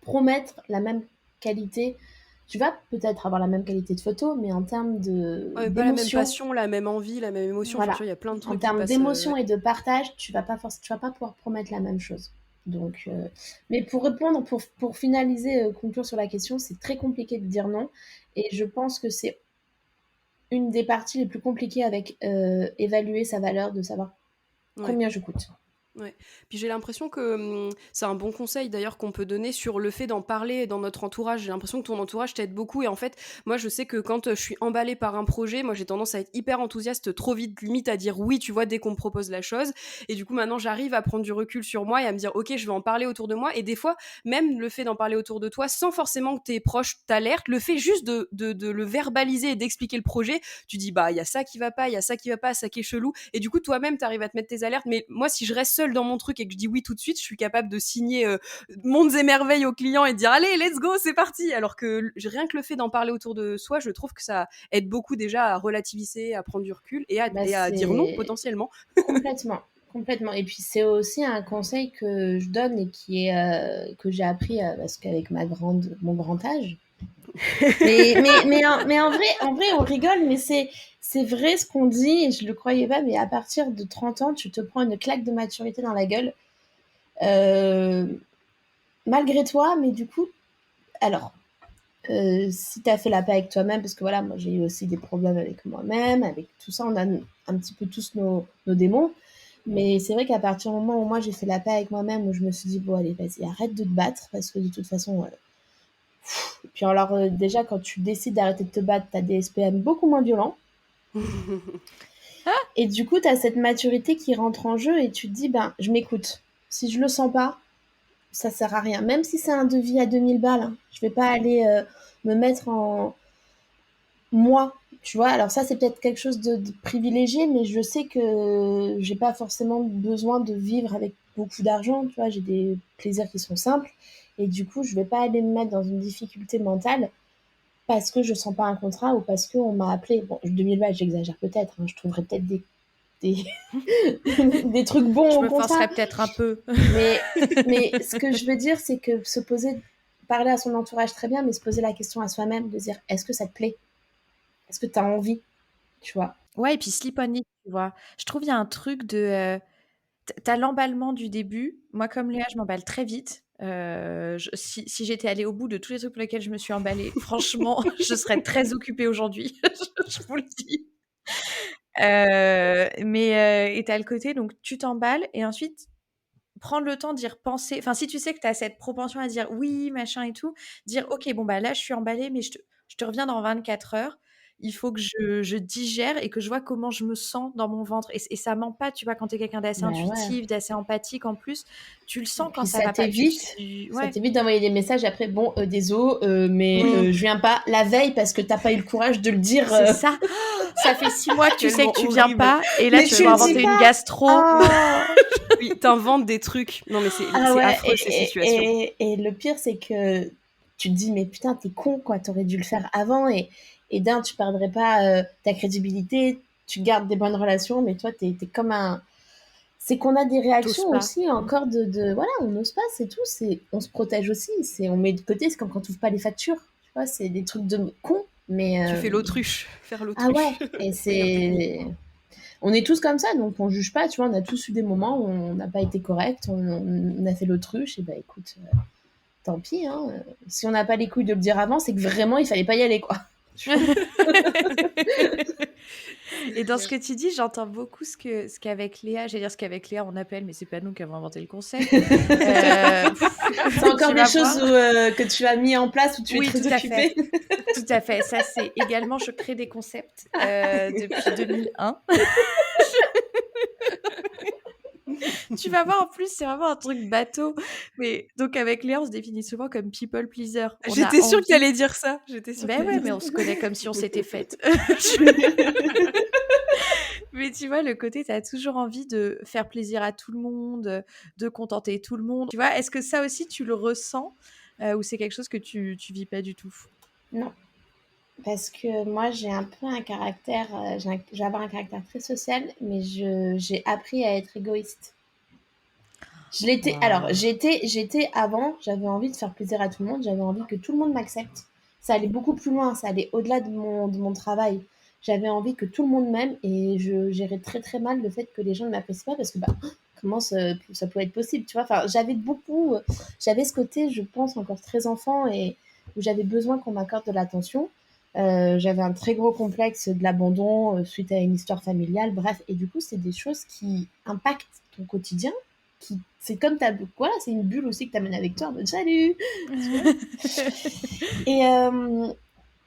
promettre la même qualité. Tu vas peut-être avoir la même qualité de photo, mais en termes Ouais, pas la même d'émotion, passion, la même envie, la même émotion. Enfin, tu voilà. vois, il y a plein de En trucs qui termes passent. d'émotion Ouais. et de partage, tu vas pas pouvoir promettre la même chose. Donc, mais pour répondre, pour finaliser, conclure sur la question, c'est très compliqué de dire non. Et je pense que c'est une des parties les plus compliquées avec évaluer sa valeur, de savoir Ouais. combien je coûte. Ouais. Puis j'ai l'impression que c'est un bon conseil d'ailleurs qu'on peut donner sur le fait d'en parler dans notre entourage. J'ai l'impression que ton entourage t'aide beaucoup et en fait, moi je sais que quand je suis emballée par un projet, moi j'ai tendance à être hyper enthousiaste trop vite, limite à dire oui, tu vois, dès qu'on me propose la chose. Et du coup maintenant j'arrive à prendre du recul sur moi et à me dire ok, je vais en parler autour de moi. Et des fois, même le fait d'en parler autour de toi, sans forcément que tes proches t'alertent, le fait juste de le verbaliser et d'expliquer le projet, tu dis bah il y a ça qui va pas, il y a ça qui va pas, ça qui est chelou. Et du coup toi-même t'arrives à te mettre tes alertes. Mais moi si je reste seule dans mon truc et que je dis oui tout de suite, je suis capable de signer mondes et merveilles aux clients et de dire allez, let's go, c'est parti. Alors que rien que le fait d'en parler autour de soi, je trouve que ça aide beaucoup déjà à relativiser, à prendre du recul Bah, et à dire non c'est potentiellement. complètement, complètement. Et puis c'est aussi un conseil que je donne et qui est que j'ai appris parce qu'avec mon grand âge. Mais en vrai, on rigole, mais c'est vrai ce qu'on dit et je le croyais pas. Mais à partir de 30 ans, tu te prends une claque de maturité dans la gueule, euh, malgré toi. Mais du coup, alors, si tu as fait la paix avec toi-même, parce que voilà, moi j'ai eu aussi des problèmes avec moi-même, avec tout ça, on a un petit peu tous nos démons. Mais c'est vrai qu'à partir du moment où moi j'ai fait la paix avec moi-même, où je me suis dit, bon, allez, vas-y, arrête de te battre, parce que de toute façon. Puis alors, déjà, quand tu décides d'arrêter de te battre, tu as des SPM beaucoup moins violents. Et du coup, tu as cette maturité qui rentre en jeu et tu te dis, ben, je m'écoute. Si je le sens pas, ça sert à rien. Même si c'est un devis à 2000 balles, hein, je vais pas aller me mettre en moi. Tu vois, alors ça, c'est peut-être quelque chose de privilégié, mais je sais que j'ai pas forcément besoin de vivre avec beaucoup d'argent. Tu vois, j'ai des plaisirs qui sont simples. Et du coup, je vais pas aller me mettre dans une difficulté mentale parce que je sens pas un contrat ou parce qu'on m'a appelé. Bon, 2000 balles, j'exagère peut-être, hein, je trouverais peut-être des, des trucs bons Je au me contrat. forcerais peut-être un peu. Mais ce que je veux dire, c'est que parler à son entourage très bien, mais se poser la question à soi-même, de dire est-ce que ça te plaît? Est-ce que tu as envie? Tu vois? Ouais, et puis slip on it, tu vois? Je trouve il y a un truc de, tu as l'emballement du début. Moi, comme Léa, je m'emballe très vite. Si j'étais allée au bout de tous les trucs pour lesquels je me suis emballée, franchement, je serais très occupée aujourd'hui, je vous le dis. Et tu as le côté, donc tu t'emballes et ensuite prendre le temps d'y repenser. Enfin, si tu sais que tu as cette propension à dire oui, machin et tout, dire ok, bon, bah là, je suis emballée, mais je te reviens dans 24 heures. Il faut que je digère et que je vois comment je me sens dans mon ventre. Et ça ment pas, tu vois, quand tu es quelqu'un d'assez Bah ouais. intuitif, d'assez empathique en plus, tu le Et sens quand puis ça va pas. ça Ouais. t'évite d'envoyer des messages après, bon, désolé, mais Mm. je viens pas la veille parce que t'as pas eu le courage de le dire. C'est ça. Ça fait 6 mois que tu sais Tellement que tu viens horrible. pas et là, Mais tu vas tu le devoir dis inventer une pas! gastro. Oh! Oui, t'inventes des trucs. Non mais Ah c'est ouais, affreux ces situations. et le pire, c'est que tu te dis, mais putain, t'es con, quoi, t'aurais dû le faire avant, et d'un, tu perdrais pas ta crédibilité, tu gardes des bonnes relations, mais toi, t'es comme un. C'est qu'on a des T'oses réactions pas. aussi encore voilà, on n'ose pas, c'est tout, on se protège aussi, on met de côté, c'est comme quand tu ouvres pas les factures, tu vois, c'est des trucs de con, mais Tu fais l'autruche, faire ah ouais, l'autruche. et Meilleur technique. on est tous comme ça, donc on juge pas, tu vois, on a tous eu des moments où on n'a pas été correct, on a fait l'autruche, et bah écoute, tant pis, hein. Si on n'a pas les couilles de le dire avant, c'est que vraiment il fallait pas y aller, quoi. Et dans ce que tu dis, j'entends beaucoup ce qu'avec Léa, j'allais dire ce qu'avec Léa on appelle, mais c'est pas nous qui avons inventé le concept. C'est encore Tu des vas choses voir. que tu as mis en place où tu es Oui, très tout à fait. occupée. Tout à fait. Ça, c'est également, je crée des concepts depuis 2001. Tu vas voir, en plus, c'est vraiment un truc bateau. Mais donc avec Léa, on se définit souvent comme people pleaser. On a J'étais sûre que tu envie. allais dire ça. J'étais sûre que Ben t'allais ouais, dire mais ça. on se connaît comme si on s'était faites. Mais tu vois, le côté, tu as toujours envie de faire plaisir à tout le monde, de contenter tout le monde. Tu vois, est-ce que ça aussi, tu le ressens ou c'est quelque chose que tu vis pas du tout? Non, parce que moi, j'ai un peu un caractère, je vais avoir un caractère très social, mais j'ai appris à être égoïste. Je l'étais, alors Waouh. j'étais avant, j'avais envie de faire plaisir à tout le monde, j'avais envie que tout le monde m'accepte. Ça allait beaucoup plus loin, ça allait au-delà de mon travail. J'avais envie que tout le monde m'aime et je gérais très très mal le fait que les gens ne m'apprécient pas parce que bah, comment ça pouvait être possible, tu vois. Enfin, j'avais ce côté, je pense, encore très enfant et où j'avais besoin qu'on m'accorde de l'attention. J'avais un très gros complexe de l'abandon suite à une histoire familiale, bref. Et du coup, c'est des choses qui impactent ton quotidien c'est comme ta bulle. Voilà, c'est une bulle aussi que tu amènes avec toi en mode salut, tu vois. Et, euh,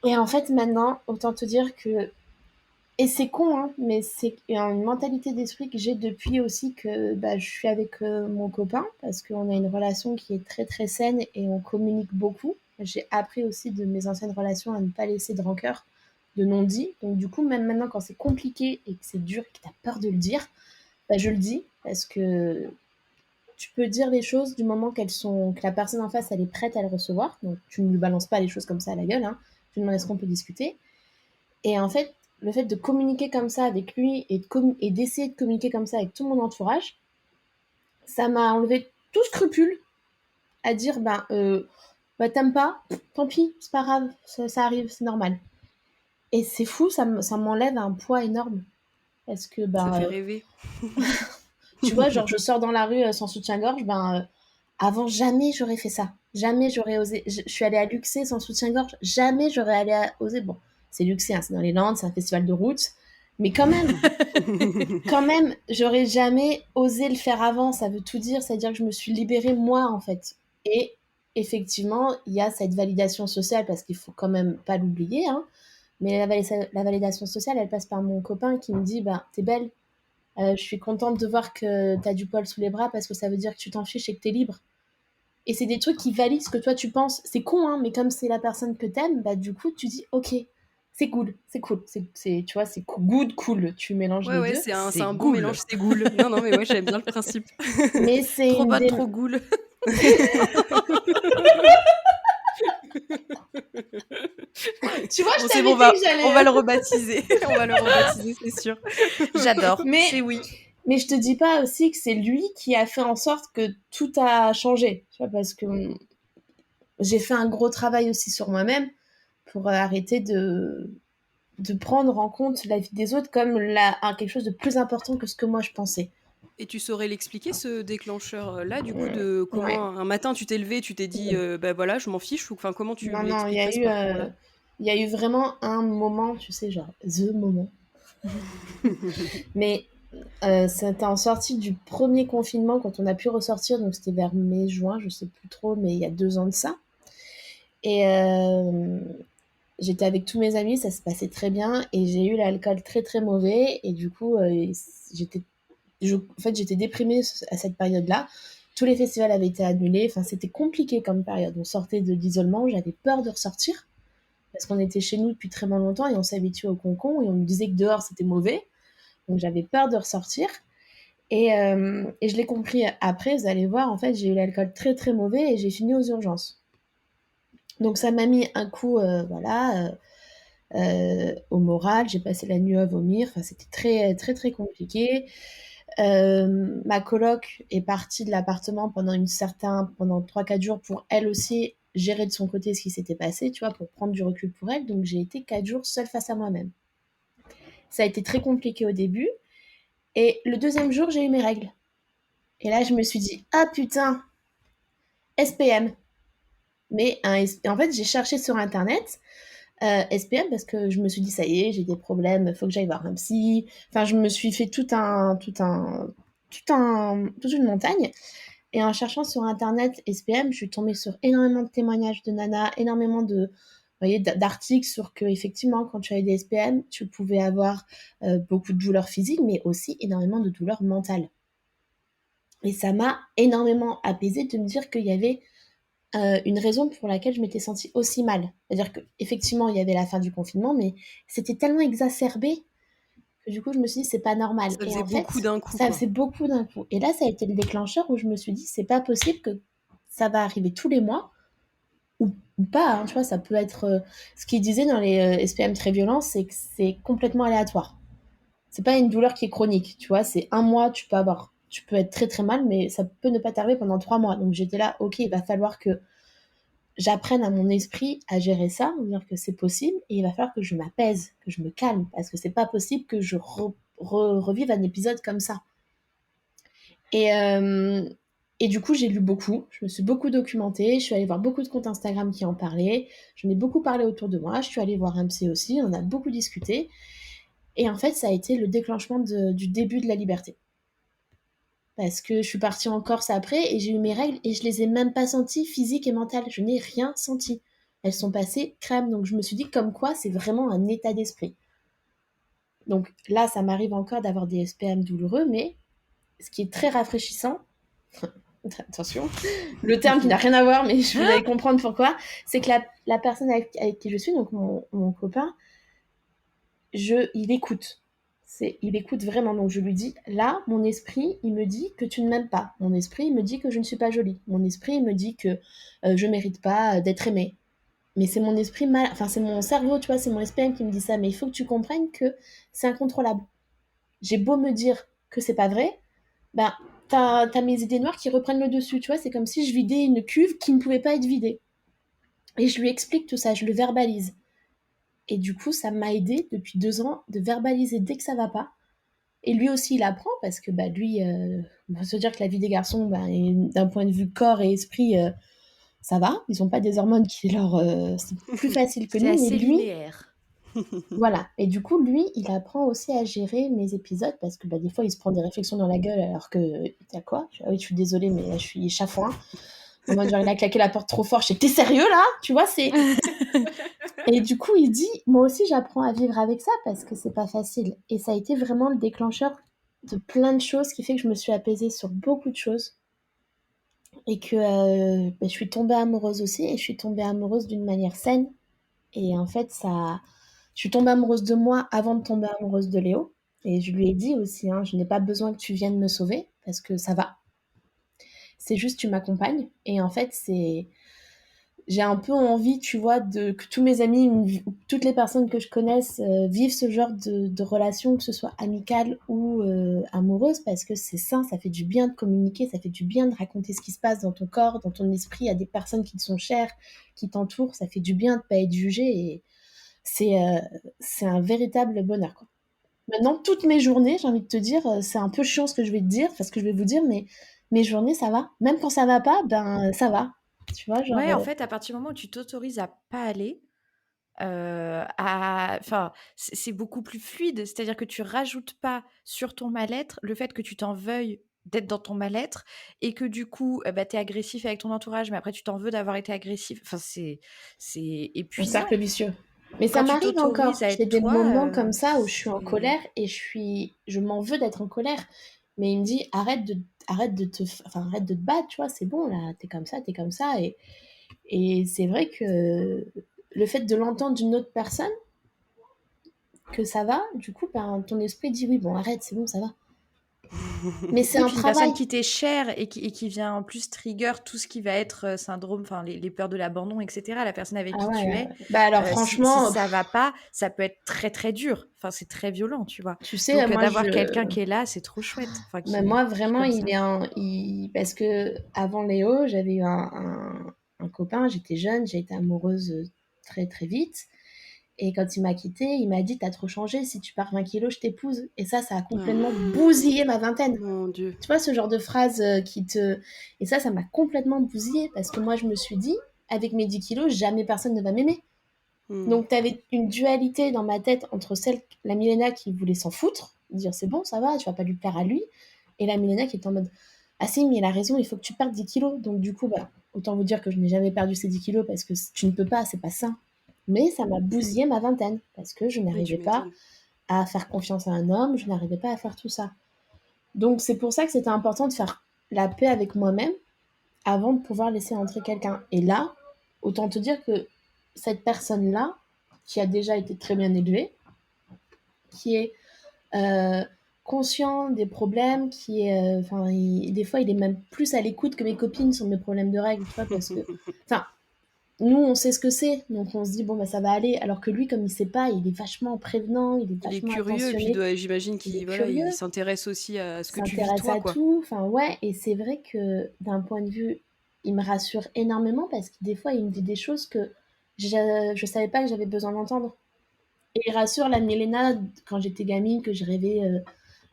et en fait, maintenant, autant te dire que. Et c'est con, hein, mais c'est une mentalité d'esprit que j'ai depuis aussi que bah, je suis avec mon copain parce qu'on a une relation qui est très très saine et on communique beaucoup. J'ai appris aussi de mes anciennes relations à ne pas laisser de rancœur, de non-dit. Donc du coup, même maintenant quand c'est compliqué et que c'est dur et que tu as peur de le dire, bah, je le dis parce que tu peux dire les choses du moment que la personne en face elle est prête à le recevoir. Donc tu ne lui balances pas les choses comme ça à la gueule. Hein. Tu demandes est-ce qu'on peut discuter. Et en fait, le fait de communiquer comme ça avec lui et d'essayer de communiquer comme ça avec tout mon entourage, ça m'a enlevé tout scrupule à dire bah t'aimes pas, tant pis, c'est pas grave, ça arrive, c'est normal. Et c'est fou, ça m'enlève un poids énorme parce que Ça fait rêver. tu vois, genre je sors dans la rue sans soutien-gorge, avant, jamais j'aurais fait ça. Jamais j'aurais osé. Je suis allée à Luxé sans soutien-gorge. Jamais j'aurais osé. Bon, c'est Luxé, hein, c'est dans les Landes, c'est un festival de route. Mais quand même, j'aurais jamais osé le faire avant. Ça veut tout dire. C'est-à-dire que je me suis libérée moi, en fait. Et effectivement, il y a cette validation sociale, parce qu'il faut quand même pas l'oublier. Hein. Mais la validation sociale, elle passe par mon copain qui me dit, bah, t'es belle. Je suis contente de voir que t'as du poil sous les bras parce que ça veut dire que tu t'en fiches et que t'es libre. Et c'est des trucs qui valident ce que toi tu penses. C'est con, hein, mais comme c'est la personne que t'aimes, bah du coup tu dis ok, c'est cool, c'est cool, tu vois, c'est good, cool. Tu mélanges Ouais, les ouais, deux. c'est C'est un bon mélange, cool. c'est goul. Non, non, mais ouais, j'aime bien le principe. Mais c'est Trop une bonne, des. trop cool. Tu vois, je Bon, c'est t'avais bon, dit que on va j'allais. le rebaptiser. On va le rebaptiser, c'est sûr. J'adore. Mais C'est oui. mais je te dis pas aussi que c'est lui qui a fait en sorte que tout a changé. Tu vois, parce que j'ai fait un gros travail aussi sur moi-même pour arrêter de prendre en compte la vie des autres comme quelque chose de plus important que ce que moi je pensais. Et tu saurais l'expliquer, ce déclencheur-là, du coup, Mm, de ouais. comment un matin tu t'es levé, tu t'es dit, bah voilà, je m'en fiche, ou enfin, comment tu Non, non, l'expliquerais ce parcours-là? il y a eu vraiment un moment, tu sais, genre, the moment. Mais c'était en sortie du premier confinement, quand on a pu ressortir, donc c'était vers mai-juin, je sais plus trop, mais il y a 2 ans de ça. Et j'étais avec tous mes amis, ça se passait très bien, et j'ai eu l'alcool très très mauvais, et du coup, j'étais, en fait, j'étais déprimée à cette période-là. Tous les festivals avaient été annulés, enfin, c'était compliqué comme période. On sortait de l'isolement, j'avais peur de ressortir. Parce qu'on était chez nous depuis très longtemps et on s'habituait au concon et on nous disait que dehors c'était mauvais. Donc j'avais peur de ressortir. Et je l'ai compris après, vous allez voir, en fait, j'ai eu l'alcool très très mauvais et j'ai fini aux urgences. Donc ça m'a mis un coup, voilà, au moral. J'ai passé la nuit à vomir. Enfin, c'était très très très compliqué. Ma coloc est partie de l'appartement pendant 3-4 jours pour elle aussi gérer de son côté ce qui s'était passé, tu vois, pour prendre du recul pour elle. Donc j'ai été 4 jours seule face à moi-même. Ça a été très compliqué au début. Et le deuxième jour, j'ai eu mes règles. Et là, je me suis dit, ah putain, SPM. En fait, j'ai cherché sur Internet SPM parce que je me suis dit, ça y est, j'ai des problèmes, faut que j'aille voir un psy. Enfin, je me suis fait toute une montagne. Et en cherchant sur Internet SPM, je suis tombée sur énormément de témoignages de nanas, énormément d'articles sur que, effectivement, quand tu avais des SPM, tu pouvais avoir beaucoup de douleurs physiques, mais aussi énormément de douleurs mentales. Et ça m'a énormément apaisée de me dire qu'il y avait une raison pour laquelle je m'étais sentie aussi mal. C'est-à-dire qu'effectivement, il y avait la fin du confinement, mais c'était tellement exacerbé que du coup, je me suis dit, c'est pas normal. Ça Et faisait en beaucoup fait, d'un coup, ça quoi. faisait beaucoup d'un coup. Et là, ça a été le déclencheur où je me suis dit, c'est pas possible que ça va arriver tous les mois, ou pas, hein, tu vois, ça peut être... ce qu'ils disaient dans les SPM très violents, c'est que c'est complètement aléatoire. C'est pas une douleur qui est chronique, tu vois, c'est un mois, tu peux être très très mal, mais ça peut ne pas t'arriver pendant 3 mois. Donc j'étais là, ok, il va falloir que j'apprenne à mon esprit à gérer ça, à dire que c'est possible, et il va falloir que je m'apaise, que je me calme, parce que c'est pas possible que je revive un épisode comme ça. Et, euh, et du coup, j'ai lu beaucoup, je me suis beaucoup documentée, je suis allée voir beaucoup de comptes Instagram qui en parlaient, j'en ai beaucoup parlé autour de moi, je suis allée voir un psy aussi, on a beaucoup discuté, et en fait, ça a été le déclenchement du début de la liberté. Parce que je suis partie en Corse après et j'ai eu mes règles et je les ai même pas senties physiques et mentales. Je n'ai rien senti. Elles sont passées crème. Donc je me suis dit comme quoi c'est vraiment un état d'esprit. Donc là, ça m'arrive encore d'avoir des SPM douloureux, mais ce qui est très rafraîchissant, attention, le terme qui n'a rien à voir, mais vous allez comprendre pourquoi, c'est que la personne avec qui je suis, donc mon copain, il écoute. Il écoute vraiment. Donc je lui dis, là, mon esprit, il me dit que tu ne m'aimes pas. Mon esprit, il me dit que je ne suis pas jolie. Mon esprit, il me dit que je mérite pas d'être aimée. Mais c'est mon esprit mal, enfin c'est mon cerveau, tu vois, c'est mon SPM qui me dit ça. Mais il faut que tu comprennes que c'est incontrôlable. J'ai beau me dire que c'est pas vrai, ben t'as mes idées noires qui reprennent le dessus, tu vois. C'est comme si je vidais une cuve qui ne pouvait pas être vidée. Et je lui explique tout ça, je le verbalise. Et du coup, ça m'a aidé depuis 2 ans de verbaliser dès que ça va pas. Et lui aussi, il apprend parce que bah, lui, on va se dire que la vie des garçons, bah, d'un point de vue corps et esprit, ça va. Ils n'ont pas des hormones qui leur... c'est plus facile que C'est nous. Mais assez lui, linéaire. voilà. Et du coup, lui, il apprend aussi à gérer mes épisodes parce que bah, des fois, il se prend des réflexions dans la gueule alors que... T'as quoi? Ah oui, je suis désolée, mais là, je suis chafouin. En mode, genre, il a claqué la porte trop fort. Je sais, t'es sérieux là? Tu vois, c'est... Et du coup, il dit, moi aussi, j'apprends à vivre avec ça parce que c'est pas facile. Et ça a été vraiment le déclencheur de plein de choses qui fait que je me suis apaisée sur beaucoup de choses et que je suis tombée amoureuse aussi et je suis tombée amoureuse d'une manière saine. Et en fait, je suis tombée amoureuse de moi avant de tomber amoureuse de Léo. Et je lui ai dit aussi, hein, je n'ai pas besoin que tu viennes me sauver parce que ça va. C'est juste tu m'accompagnes. Et en fait, j'ai un peu envie, tu vois, que tous mes amis, toutes les personnes que je connaisse vivent ce genre de relation, que ce soit amicale ou amoureuse, parce que c'est sain, ça fait du bien de communiquer, ça fait du bien de raconter ce qui se passe dans ton corps, dans ton esprit, à des personnes qui te sont chères, qui t'entourent, ça fait du bien de ne pas être jugé et c'est un véritable bonheur, quoi. Maintenant, toutes mes journées, j'ai envie de te dire, c'est un peu chiant ce que je vais te dire, enfin ce que je vais vous dire, mais mes journées, ça va. Même quand ça va pas, ben ça va. Tu vois, genre... Ouais, en fait, à partir du moment où tu t'autorises à pas aller, enfin, c'est beaucoup plus fluide. C'est-à-dire que tu rajoutes pas sur ton mal-être le fait que tu t'en veuilles d'être dans ton mal-être et que du coup, bah, tu es agressif avec ton entourage, mais après tu t'en veux d'avoir été agressif. Enfin, c'est Un épuisant. cercle vicieux. Mais ça Quand tu m'arrive t'autorises encore. à J'ai être des toi, moments comme ça où je suis en c'est colère et je m'en veux d'être en colère. Mais il me dit, arrête de te battre, tu vois, c'est bon, là, t'es comme ça, t'es comme ça. Et c'est vrai que le fait de l'entendre d'une autre personne, que ça va, du coup, ben, ton esprit dit, oui, bon, arrête, c'est bon, ça va. Mais c'est oui, un puis une personne travail. qui t'est chère et qui vient en plus trigger tout ce qui va être syndrome, enfin les peurs de l'abandon, etc. La personne avec Ah qui tu ouais. es, Bah alors si franchement, ça va pas, ça peut être très très dur. Enfin, c'est très violent, tu vois. tu sais, Donc moi, d'avoir quelqu'un qui est là, c'est trop chouette. Enfin, mais moi, qui est vraiment, comme ça. parce que avant Léo, j'avais eu un copain, j'étais jeune, j'ai été amoureuse très très vite. Et quand il m'a quittée, il m'a dit, t'as trop changé, si tu pars 20 kilos, je t'épouse. Et ça a complètement Oh, bousillé ma vingtaine. mon Dieu. Tu vois, ce genre de phrase qui te... Et ça m'a complètement bousillé parce que moi, je me suis dit, avec mes 10 kilos, jamais personne ne va m'aimer. Hmm. Donc, tu avais une dualité dans ma tête entre la Milena qui voulait s'en foutre, dire c'est bon, ça va, tu vas pas lui plaire à lui, et la Milena qui était en mode ah si, mais il a raison, il faut que tu perdes 10 kilos. Donc, du coup, bah, autant vous dire que je n'ai jamais perdu ces 10 kilos parce que tu ne peux pas, c'est pas ça. Mais ça m'a bousillé ma vingtaine parce que je Oui, tu n'arrivais pas m'étonnes. à faire confiance à un homme, je n'arrivais pas à faire tout ça. Donc, c'est pour ça que c'était important de faire la paix avec moi-même avant de pouvoir laisser entrer quelqu'un. Et là, autant te dire que cette personne-là, qui a déjà été très bien élevée, qui est euh, conscient des problèmes, qui est, des fois, il est même plus à l'écoute que mes copines sur mes problèmes de règles, tu vois, parce que, enfin, nous, on sait ce que c'est, donc on se dit, bon, bah, ça va aller, alors que lui, comme il sait pas, il est vachement prévenant, il est Il est vachement curieux, et puis attentionné, j'imagine il est qu'il curieux, il s'intéresse aussi à ce que tu vis s'intéresse toi, à quoi. tout, enfin, ouais, et c'est vrai que d'un point de vue, il me rassure énormément, parce que des fois, il me dit des choses que je savais pas que j'avais besoin d'entendre. Et il rassure la Milena, quand j'étais gamine, que je rêvais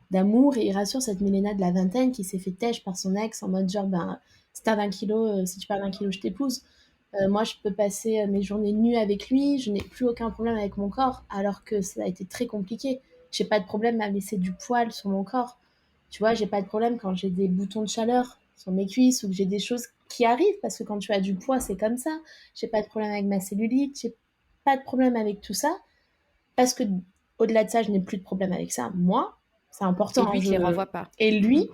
d'amour, et il rassure cette Milena de la vingtaine qui s'est fait têche par son ex en mode genre, ben, si t'as 20 kilos, si tu perds 20 kilos, je t'épouse. Moi, je peux passer mes journées nues avec lui, je n'ai plus aucun problème avec mon corps, alors que ça a été très compliqué. J'ai pas de problème à laisser du poil sur mon corps. Tu vois, j'ai pas de problème quand j'ai des boutons de chaleur sur mes cuisses ou que j'ai des choses qui arrivent, parce que quand tu as du poids, c'est comme ça. J'ai pas de problème avec ma cellulite, j'ai pas de problème avec tout ça, parce que au-delà de ça, je n'ai plus de problème avec ça. Moi, c'est Et important, hein, lui qui les renvoie pas. et lui,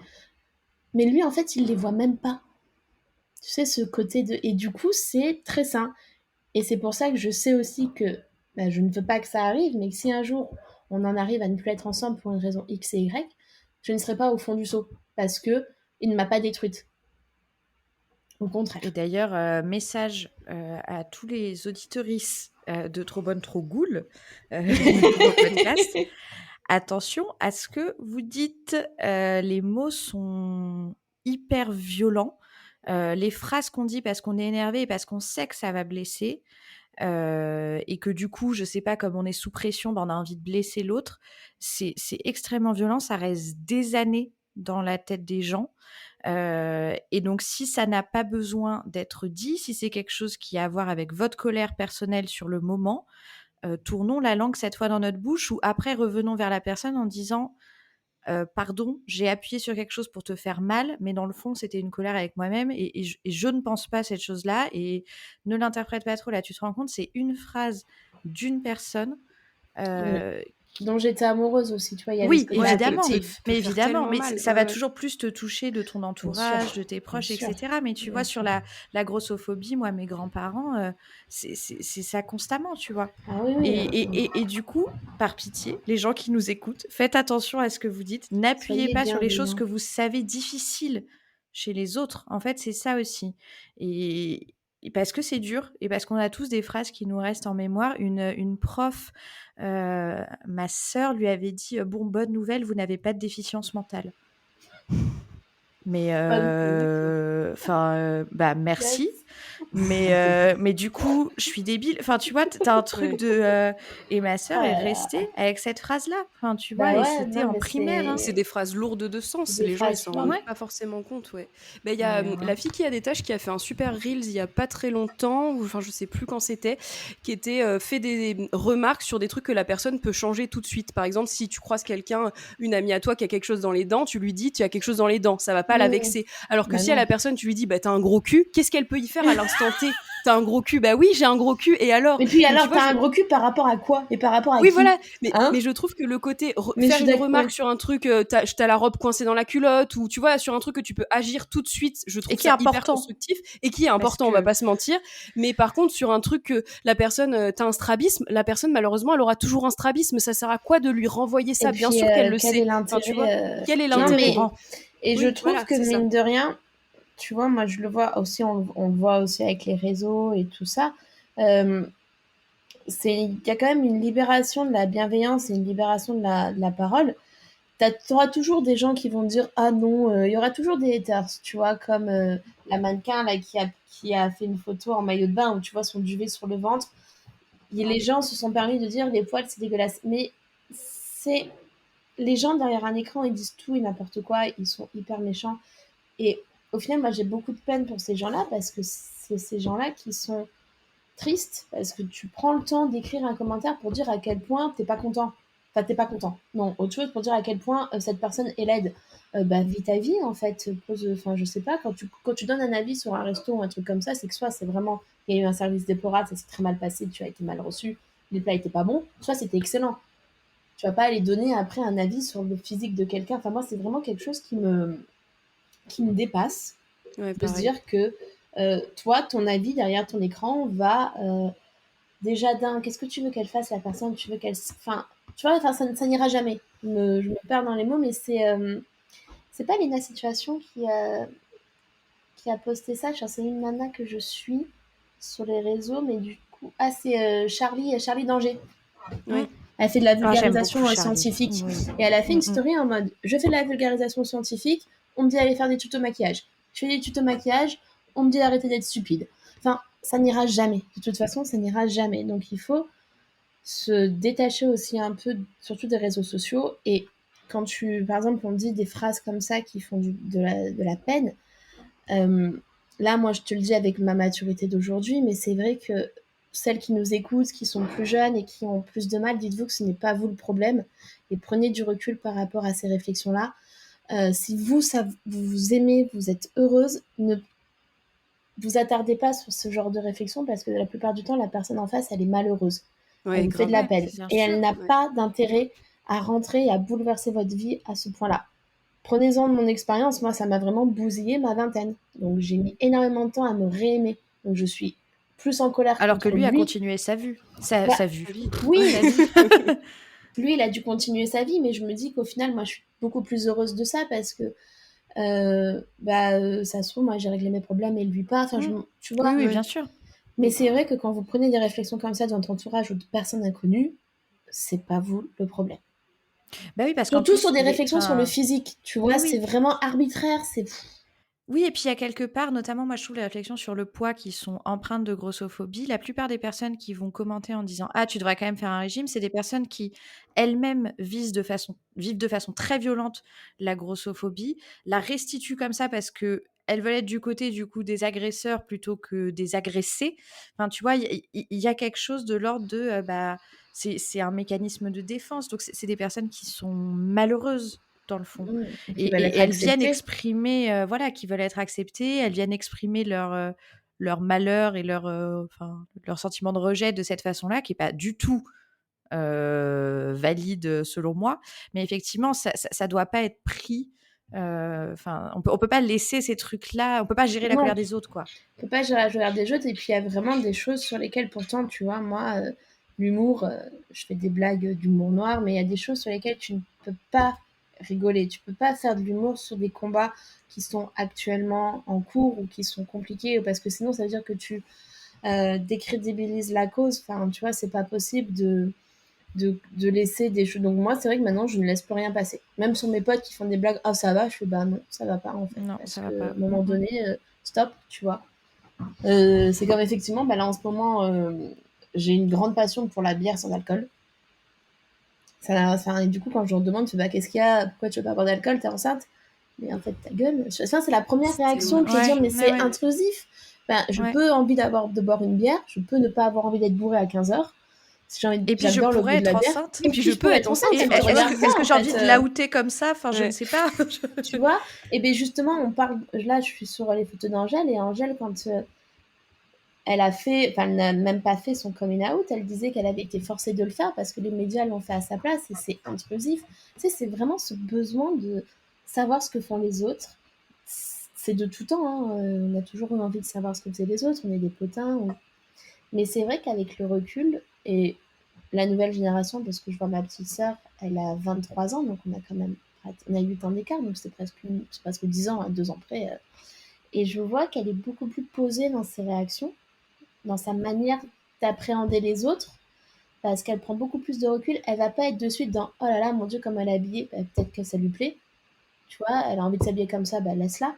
mais lui, en fait, il les voit même pas. Tu sais, ce côté de... Et du coup, c'est très sain. Et c'est pour ça que je sais aussi que bah, je ne veux pas que ça arrive, mais que si un jour on en arrive à ne plus être ensemble pour une raison X et Y, je ne serai pas au fond du seau parce que il ne m'a pas détruite. Au Et contraire. d'ailleurs, message à tous les auditorices de Trop Bonne Trop Goule, nouveau podcast. Attention à ce que vous dites. Les mots sont hyper violents. Les phrases qu'on dit parce qu'on est énervé et parce qu'on sait que ça va blesser. Et que du coup, je sais pas, comme on est sous pression, on a envie de blesser l'autre. C'est extrêmement violent. Ça reste des années dans la tête des gens. Et donc, si ça n'a pas besoin d'être dit, si c'est quelque chose qui a à voir avec votre colère personnelle sur le moment, tournons la langue cette fois dans notre bouche ou après revenons vers la personne en disant pardon, j'ai appuyé sur quelque chose pour te faire mal, mais dans le fond, c'était une colère avec moi-même et je ne pense pas à cette chose-là et ne l'interprète pas trop. Là, tu te rends compte, c'est une phrase d'une personne Dont j'étais amoureuse aussi, tu vois, il y avait ce oui, côté évidemment, affectif. Peut faire tellement mais mal. ça va Ouais. toujours plus te toucher de ton Bien sûr, entourage, de tes bien proches, sûr, etc. Mais tu bien vois, sur sûr. la grossophobie, moi, mes grands-parents, c'est ça constamment, tu vois. Ah oui, oui. Et du coup, par pitié, les gens qui nous écoutent, faites attention à ce que vous dites. N'appuyez Soyez pas sur les choses bienveillants. que vous savez difficiles chez les autres. En fait, c'est ça aussi. Et parce que c'est dur, et parce qu'on a tous des phrases qui nous restent en mémoire. Une prof, ma sœur lui avait dit bon, bonne nouvelle, vous n'avez pas de déficience mentale. Mais bah merci. Mais du coup, je suis débile. Enfin, tu vois, t'as un truc Ouais. de et ma Oh sœur est là là. restée avec cette phrase-là. Enfin, tu vois, Bah et ouais, c'était non, en mais primaire. Hein. C'est des phrases lourdes de sens, des les gens ils phrases s'en rendent fortes. Ouais. pas forcément compte, ouais. Mais il y a Mais, la fille qui a des tâches qui a fait un super reels il y a pas très longtemps, ou enfin je sais plus quand c'était, qui était fait des remarques sur des trucs que la personne peut changer tout de suite. Par exemple, si tu croises quelqu'un, une amie à toi qui a quelque chose dans les dents, tu lui dis tu as quelque chose dans les dents, ça va pas la vexer. Alors que Bah si à non. la personne tu lui dis bah t'as un gros cul, qu'est-ce qu'elle peut y faire à l'instant T? T'as un gros cul, bah oui j'ai un gros cul et alors? Mais puis Donc tu alors, vois, t'as un gros cul par rapport à quoi? Et par rapport à oui, qui? voilà, Hein? mais je trouve que le côté Mais je faire suis une d'accord. remarque Ouais. sur un truc, t'as la robe coincée dans la culotte, ou tu vois, sur un truc que tu peux agir tout de suite, je et trouve qui est ça hyper important. constructif et qui est Parce important, on va que pas se mentir. Mais par contre, sur un truc que la personne, t'as un strabisme, la personne, malheureusement, elle aura toujours un strabisme. Ça sert à quoi de lui renvoyer Et ça? Bien puis, sûr qu'elle le quel est sait. Enfin, tu vois, l'intérêt quel est qui est Non, au l'intérêt? mais... courant. Et je Oui, trouve voilà, que, c'est ça. mine de rien, tu vois, moi, je le vois aussi, on le voit aussi avec les réseaux et tout ça. Euh, il y a quand même une libération de la bienveillance et une libération de la parole. Tu auras toujours des gens qui vont dire ah non, il y aura toujours des haters, tu vois, comme la mannequin là qui a fait une photo en maillot de bain où tu vois son duvet sur le ventre. Les gens se sont permis de dire les poils c'est dégueulasse, mais c'est les gens derrière un écran ils disent tout et n'importe quoi, ils sont hyper méchants et au final moi j'ai beaucoup de peine pour ces gens-là parce que c'est ces gens-là qui sont triste parce que tu prends le temps d'écrire un commentaire pour dire à quel point t'es pas content. Enfin, t'es pas content. Non, autre chose pour dire à quel point cette personne est laide. Bah, vis ta vie, en fait. Enfin, je sais pas, quand tu donnes un avis sur un resto ou un truc comme ça, c'est que soit c'est vraiment, il y a eu un service déplorable, ça s'est très mal passé, tu as été mal reçu, les plats étaient pas bons, soit c'était excellent. Tu vas pas aller donner après un avis sur le physique de quelqu'un. Enfin, moi, c'est vraiment quelque chose qui me dépasse. Ouais, De se pareil. dire que toi, ton avis derrière ton écran va déjà qu'est-ce que tu veux qu'elle fasse la personne, tu veux qu'elle, enfin, tu vois, enfin, ça n'ira jamais. Je me perds dans les mots, mais c'est pas Lena Situation qui a posté ça. C'est une nana que je suis sur les réseaux, mais du coup, c'est Charlie Danger. Oui. Elle fait de la Ah, j'aime beaucoup vulgarisation Charlie. scientifique. Oui. Et elle a fait une story en mode je fais de la vulgarisation scientifique, on me dit d'aller faire des tutos maquillage. Je fais des tutos maquillage, on me dit d'arrêter d'être stupide. Enfin, ça n'ira jamais. De toute façon, ça n'ira jamais. Donc il faut se détacher aussi un peu, surtout des réseaux sociaux. Et quand par exemple, on dit des phrases comme ça qui font de la peine, là, moi, je te le dis avec ma maturité d'aujourd'hui, mais c'est vrai que celles qui nous écoutent, qui sont plus jeunes et qui ont plus de mal, dites-vous que ce n'est pas vous le problème et prenez du recul par rapport à ces réflexions-là. Si vous, vous aimez, vous êtes heureuse, ne vous attardez pas sur ce genre de réflexion parce que la plupart du temps, la personne en face, elle est malheureuse. Ouais, Elle vous fait de grave. la peine bien et elle sûr. n'a Ouais. pas d'intérêt à rentrer et à bouleverser votre vie à ce point-là. Prenez-en de mon expérience, moi ça m'a vraiment bousillé ma vingtaine. Donc j'ai mis énormément de temps à me réaimer. Donc je suis plus en colère Alors que contre lui a lui. continué sa vue. Bah, Sa vue. oui, Sa vie. lui il a dû continuer sa vie, mais je me dis qu'au final moi je suis beaucoup plus heureuse de ça parce que ça se trouve moi j'ai réglé mes problèmes et lui pas. Enfin, tu vois. Oui, oui, Ouais. bien sûr. Mais c'est vrai que quand vous prenez des réflexions comme ça de votre entourage ou de personnes inconnues, c'est pas vous le problème. Bah oui, parce qu'en Surtout sur plus, des réflexions sur le physique, tu vois, Oui, c'est oui. vraiment arbitraire, c'est... Oui, et puis il y a quelque part, notamment, moi je trouve les réflexions sur le poids qui sont empreintes de grossophobie. La plupart des personnes qui vont commenter en disant ah tu devrais quand même faire un régime, c'est des personnes qui elles-mêmes vivent de façon très violente la grossophobie, la restituent comme ça parce que elles veulent être du côté du coup des agresseurs plutôt que des agressés. Enfin tu vois, il y a quelque chose de l'ordre de c'est un mécanisme de défense. Donc c'est des personnes qui sont malheureuses dans le fond. Qui veulent Et être elles viennent acceptées. exprimer, voilà, qui veulent être acceptées, elles viennent exprimer leur malheur et leur sentiment de rejet de cette façon-là, qui n'est pas du tout valide selon moi. Mais effectivement, ça ne doit pas être pris. On peut pas laisser ces trucs-là, on peut pas gérer la Non, colère des autres, quoi. on peut pas gérer la colère des autres, et puis il y a vraiment des choses sur lesquelles, pourtant, tu vois, moi, l'humour, je fais des blagues d'humour noir, mais il y a des choses sur lesquelles tu ne peux pas rigoler, tu peux pas faire de l'humour sur des combats qui sont actuellement en cours ou qui sont compliqués, parce que sinon, ça veut dire que tu décrédibilises la cause. Enfin, tu vois, c'est pas possible de laisser des choses. Donc moi, c'est vrai que maintenant, je ne laisse plus rien passer. Même sur mes potes qui font des blagues, ah ça va, je fais bah non, ça va pas en fait. Non, Parce ça va qu'à pas. un moment donné, stop, tu vois. C'est comme effectivement, là en ce moment, j'ai une grande passion pour la bière sans alcool. Et du coup, quand je leur demande, bah, qu'est-ce qu'il y a, pourquoi tu veux pas boire d'alcool, t'es enceinte? Mais en fait, ta gueule. Enfin, c'est la première réaction qui est de dire, mais c'est intrusif. Enfin, je peux envie de boire une bière, je peux ne pas avoir envie d'être bourrée à 15h. Et puis je J'adore le goût pourrais de la être bière. enceinte. Et puis je peux être enceinte, tu me regardes pas, Est-ce que en j'ai envie fait. de l'outer comme ça? Enfin, je ne sais pas. Tu vois? Et bien justement, on parle. Là, je suis sur les photos d'Angèle, et Angèle, quand elle a fait, enfin, elle n'a même pas fait son coming out, elle disait qu'elle avait été forcée de le faire parce que les médias l'ont fait à sa place, et c'est intrusif. Tu sais, c'est vraiment ce besoin de savoir ce que font les autres. C'est de tout temps, hein. On a toujours eu envie de savoir ce que faisaient les autres, on est des potins. Mais c'est vrai qu'avec le recul, et la nouvelle génération, parce que je vois ma petite sœur, elle a 23 ans, donc on a quand même on a 8 ans d'écart, donc c'est presque 10 ans, 2 ans près. Et je vois qu'elle est beaucoup plus posée dans ses réactions, dans sa manière d'appréhender les autres, parce qu'elle prend beaucoup plus de recul. Elle va pas être de suite dans oh là là, mon Dieu, comme elle est habillée, bah, peut-être que ça lui plaît. Tu vois, elle a envie de s'habiller comme ça, bah laisse-la.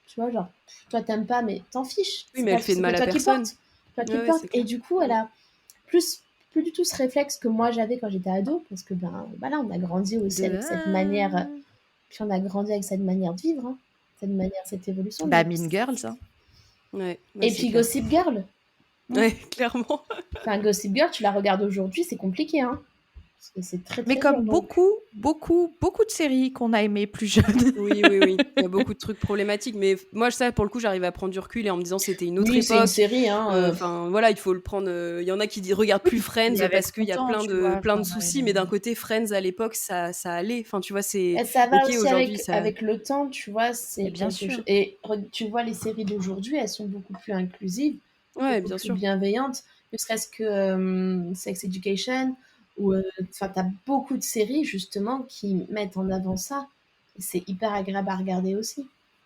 Tu vois, genre, toi t'aimes pas, mais t'en fiches. Oui, mais elle fait de mal à toi qui personne. portes. Toi qui Ouais, portes. c'est Et clair. du coup, elle a plus du tout ce réflexe que moi j'avais quand j'étais ado, parce que ben voilà, on a grandi aussi avec cette manière, puis on a grandi avec cette manière de vivre, hein, cette évolution. Bah, Donc, Mean Girls, hein. Ouais, et c'est puis clair. Gossip Girl. Ouais, clairement. Enfin, Gossip Girl, tu la regardes aujourd'hui, c'est compliqué, hein. Parce que c'est très, Mais très dur, comme donc beaucoup de séries qu'on a aimées plus jeunes. Oui. Il y a beaucoup de trucs problématiques, mais moi, ça, pour le coup, j'arrive à prendre du recul et en me disant c'était une autre oui, c'est une époque. série, hein, Enfin, voilà, il faut le prendre. Il y en a qui regardent plus Il Friends y avait parce qu'il y a 30 ans, plein tu vois. plein Enfin, de soucis, mais d'un côté, Friends à l'époque, ça allait. Enfin, tu vois, c'est et ça va ok aussi aujourd'hui, ça. avec le temps, tu vois, mais c'est bien quelque chose. sûr. Et tu vois, les séries d'aujourd'hui, elles sont beaucoup plus inclusives, Ouais, beaucoup bien plus sûr. bienveillantes, ne serait-ce que Sex Education, ou enfin, t'as beaucoup de séries justement qui mettent en avant ça. Et c'est hyper agréable à regarder aussi.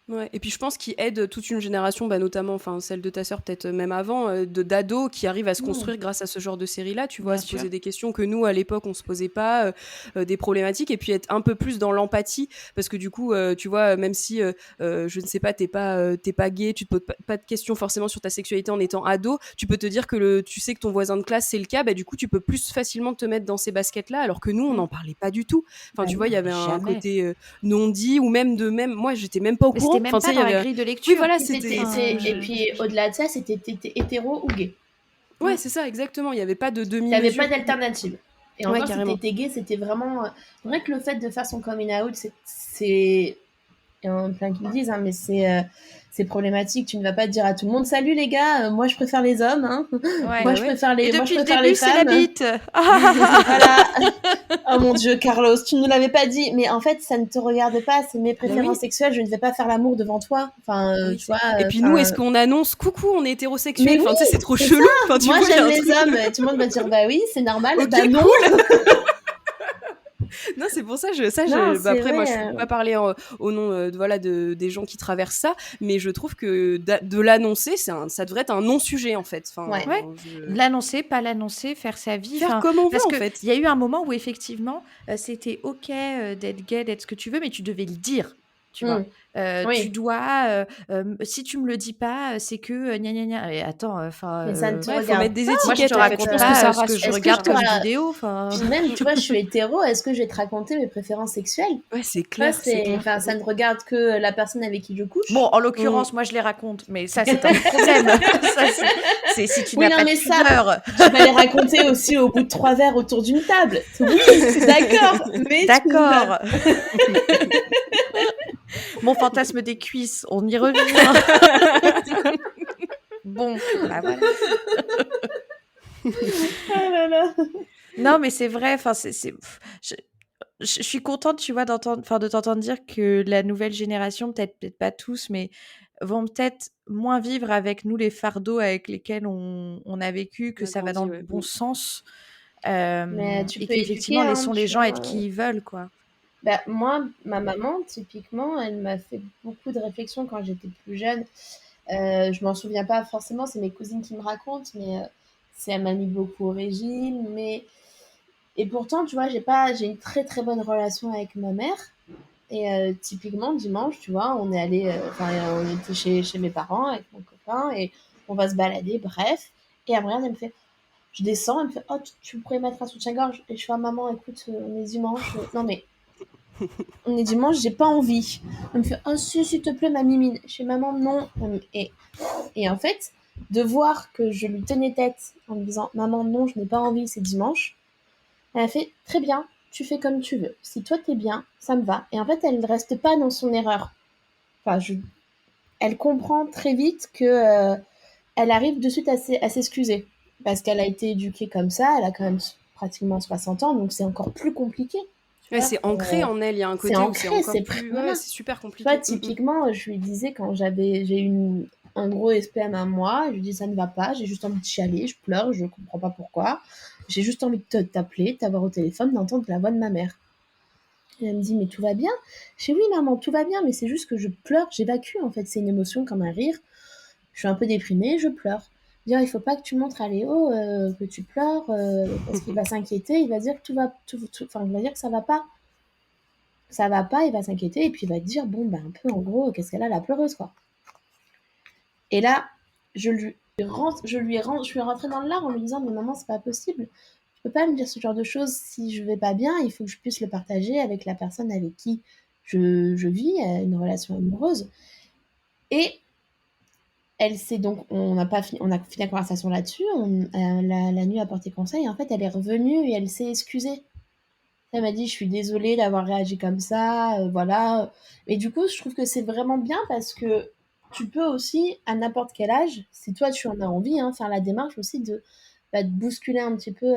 Ouais. Et puis je pense qu'il aide toute une génération, bah, notamment, enfin celle de ta sœur peut-être même avant, d'ados qui arrivent à se Mm. construire grâce à ce genre de série-là, tu vois, à Bien se sûr. poser des questions que nous à l'époque on se posait pas, des problématiques, et puis être un peu plus dans l'empathie, parce que du coup, tu vois, même si je ne sais pas, t'es pas gay, tu te poses pas de questions forcément sur ta sexualité en étant ado, tu peux te dire que tu sais que ton voisin de classe c'est le cas, bah du coup tu peux plus facilement te mettre dans ces baskets-là, alors que nous on Mm. n'en parlait pas du tout. Enfin Bah tu non. vois, il y avait un Jamais. côté non dit, ou même moi j'étais même pas au Mais c'était courant. même Enfin tu pas sais, il y dans la avait grille de oui, lecture. voilà, Et, c'était. Enfin, et puis au-delà de ça, c'était t'étais hétéro ou gay. Ouais, Mm. c'est ça, exactement. Il n'y avait pas de Il n'y avait pas demi-mesure. d'alternative. Et Ouais, encore, si carrément. t'étais gay, c'était vraiment. C'est vrai que le fait de faire son coming out, c'est. Il y en a plein qui le disent, hein, mais c'est problématique. Tu ne vas pas dire à tout le monde: Salut les gars, moi je préfère les hommes, hein. ouais. Bah ouais. Et Moi je depuis le préfère les début, c'est la femmes. bite. Voilà. Oh mon Dieu, Carlos, tu ne l'avais pas dit. Mais en fait, ça ne te regarde pas. C'est mes Bah préférences oui, sexuelles. Je ne vais pas faire l'amour devant toi. Enfin, oui, tu c'est vois. clair. Et puis nous, est-ce Enfin, qu'on annonce coucou, on est hétérosexuel? mais oui, Enfin, tu sais, c'est trop c'est ça. chelou. Enfin, tu Moi, vois, il y a j'aime un les truc. hommes. Tout le monde va dire: Bah oui, c'est normal. Ok, Bah non. cool. Non, c'est pour ça, Non, bah c'est après, moi, je peux vrai. pas parler au nom voilà, des gens qui traversent ça, mais je trouve que de l'annoncer, ça devrait être un non-sujet, en fait. Enfin, Ouais. Ouais, l'annoncer, pas l'annoncer, faire sa vie. faire Enfin, comme on veut, parce en que fait. il y a eu un moment où effectivement, c'était ok d'être gay, d'être ce que tu veux, mais tu devais le dire. Tu vois, tu Oui. dois. Si tu me le dis pas, c'est que gna gna gna. Et attends, enfin. Mais ça ne te Ouais, il faut regarde mettre des pas. Moi, je te étiquettes, en fait. Je raconte pense que Enfin, ça pas ce que je rassure. est-ce que je regarde te comme ra- vidéo. Enfin, Puis même, tu vois, je suis hétéro. Est-ce que je vais te raconter mes préférences sexuelles? Ouais, c'est Tu vois, clair, c'est clair. enfin, ça ne regarde que la personne avec qui je couche. bon, en l'occurrence, moi, je les raconte, mais ça, c'est un autre problème. Ça, c'est si tu Oui, n'as non, pas de mais ça, pudeur. tu vas les raconter aussi au bout de 3 verres autour d'une table. Oui, d'accord, mais tu ne vas. D'accord. Mon fantasme des cuisses, on y revient. Bon, bah voilà. Ah là là. Non, mais c'est vrai. Enfin, je suis contente, tu vois, de t'entendre dire que la nouvelle génération, peut-être pas tous, mais vont peut-être moins vivre avec nous les fardeaux avec lesquels on a vécu, On que a ça va dans grandi, le ouais. bon sens, Mais tu et peux éduquer, qu'effectivement, hein, laissons les tu gens vois. être qui ils veulent, quoi. Bah, moi, ma maman, typiquement, elle m'a fait beaucoup de réflexions quand j'étais plus jeune. Je m'en souviens pas forcément, c'est mes cousines qui me racontent, mais elle m'a mis beaucoup au régime. Et pourtant, tu vois, j'ai une très très bonne relation avec ma mère. Et typiquement, dimanche, tu vois, on est allé, enfin, on était chez mes parents avec mon copain et on va se balader, bref. Et après, elle me fait, je descends, elle me fait: Oh, tu pourrais mettre un soutien-gorge. Et je fais: Ah, maman, écoute, on est dimanche. Non, mais on est dimanche, j'ai pas envie. Elle me fait: Oh, si, s'il te plaît, ma mimine. Je fais: Maman, non. Et en fait, de voir que je lui tenais tête en me disant: Maman, non, je n'ai pas envie, c'est dimanche. Elle a fait: Très bien, tu fais comme tu veux. Si toi t'es bien, ça me va. Et en fait, elle ne reste pas dans son erreur. Enfin, elle comprend très vite que elle arrive de suite à s'excuser. Parce qu'elle a été éduquée comme ça, elle a quand même pratiquement 60 ans, donc c'est encore plus compliqué. Tu Ouais, vois, c'est ancré en elle. Il y a un c'est côté où c'est ancré, encore plus. Ouais, voilà. c'est super Tu vois, compliqué. typiquement, je lui disais quand j'ai eu un gros SPM à moi, je lui dis: Ça ne va pas, j'ai juste envie de chialer, je pleure, je comprends pas pourquoi. J'ai juste envie de t'appeler, de t'avoir au téléphone, d'entendre la voix de ma mère. Et elle me dit: Mais tout va bien? Je dis: Oui, maman, tout va bien, mais c'est juste que je pleure, j'évacue en fait. C'est une émotion comme un rire. Je suis un peu déprimée, je pleure. Dire: Il faut pas que tu montres à Léo que tu pleures parce qu'il va s'inquiéter, il va dire que enfin, il va dire que ça va pas. Ça va pas, il va s'inquiéter et puis il va te dire: Bon, ben, un peu en gros, qu'est-ce qu'elle a, la pleureuse, quoi. Et là, je suis rentrée dans le lard en lui disant: Mais maman, c'est pas possible. Tu peux pas me dire ce genre de choses si je vais pas bien. Il faut que je puisse le partager avec la personne avec qui je vis une relation amoureuse. Et elle s'est donc, on a fini la conversation là-dessus. La nuit a porté conseil. En fait, elle est revenue et elle s'est excusée. Elle m'a dit: «Je suis désolée d'avoir réagi comme ça, voilà». Et du coup, je trouve que c'est vraiment bien parce que tu peux aussi, à n'importe quel âge, si toi tu en as envie, hein, faire la démarche aussi de bousculer un petit peu,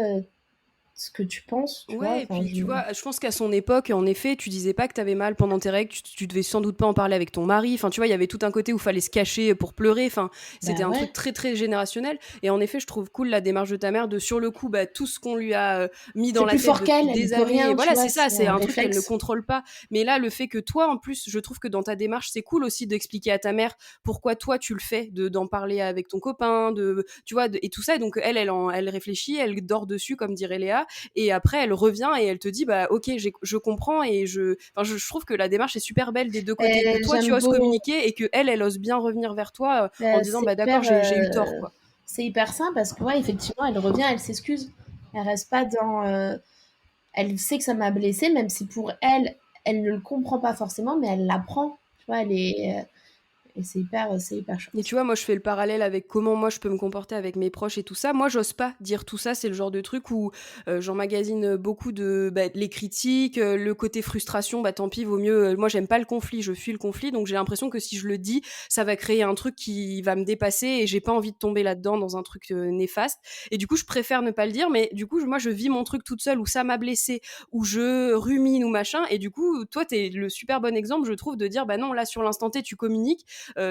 ce que tu penses, tu vois? Ouais, et Enfin, puis je tu vois, je pense qu'à son époque, en effet, tu disais pas que t'avais mal pendant tes règles, tu devais sans doute pas en parler avec ton mari. Enfin, tu vois, il y avait tout un côté où fallait se cacher pour pleurer. Enfin, c'était bah, un truc ouais, très très générationnel. Et en effet, je trouve cool la démarche de ta mère de sur le coup, bah, tout ce qu'on lui a mis dans c'est la plus tête fort depuis qu'elle, elle y des peut années. Et rien, tu voilà, vois? c'est ça, C'est c'est un un truc qu'elle ne réflexe. contrôle pas. Mais là, le fait que toi, en plus, je trouve que dans ta démarche, c'est cool aussi d'expliquer à ta mère pourquoi toi tu le fais, d'en parler avec ton copain, tu vois, et tout ça. Et donc elle réfléchit, elle dort dessus, comme dirait Léa. Et après, elle revient et elle te dit, bah, ok, je comprends et enfin, je trouve que la démarche est super belle des deux côtés, que toi tu J'aime oses beau communiquer et que elle ose bien revenir vers toi en disant, c'est bah d'accord, hyper, j'ai eu tort, quoi. c'est hyper simple parce que, ouais, effectivement, elle revient, elle s'excuse. Elle reste pas dans, elle sait que ça m'a blessée, même si pour elle, elle ne le comprend pas forcément, mais elle l'apprend, tu vois? Et c'est hyper Et chouette. tu vois, moi, je fais le parallèle avec comment moi je peux me comporter avec mes proches et tout ça. Moi, j'ose pas dire tout ça. C'est le genre de truc où j'emmagasine beaucoup de les critiques, le côté frustration. Bah tant pis, vaut mieux. Moi, j'aime pas le conflit. Je fuis le conflit. Donc j'ai l'impression que si je le dis, ça va créer un truc qui va me dépasser et j'ai pas envie de tomber là-dedans dans un truc néfaste. Et du coup, je préfère ne pas le dire. Mais du coup, moi, je vis mon truc toute seule où ça m'a blessée, où je rumine ou machin. Et du coup, toi, t'es le super bon exemple, je trouve, de dire bah non, là sur l'instant T, tu communiques.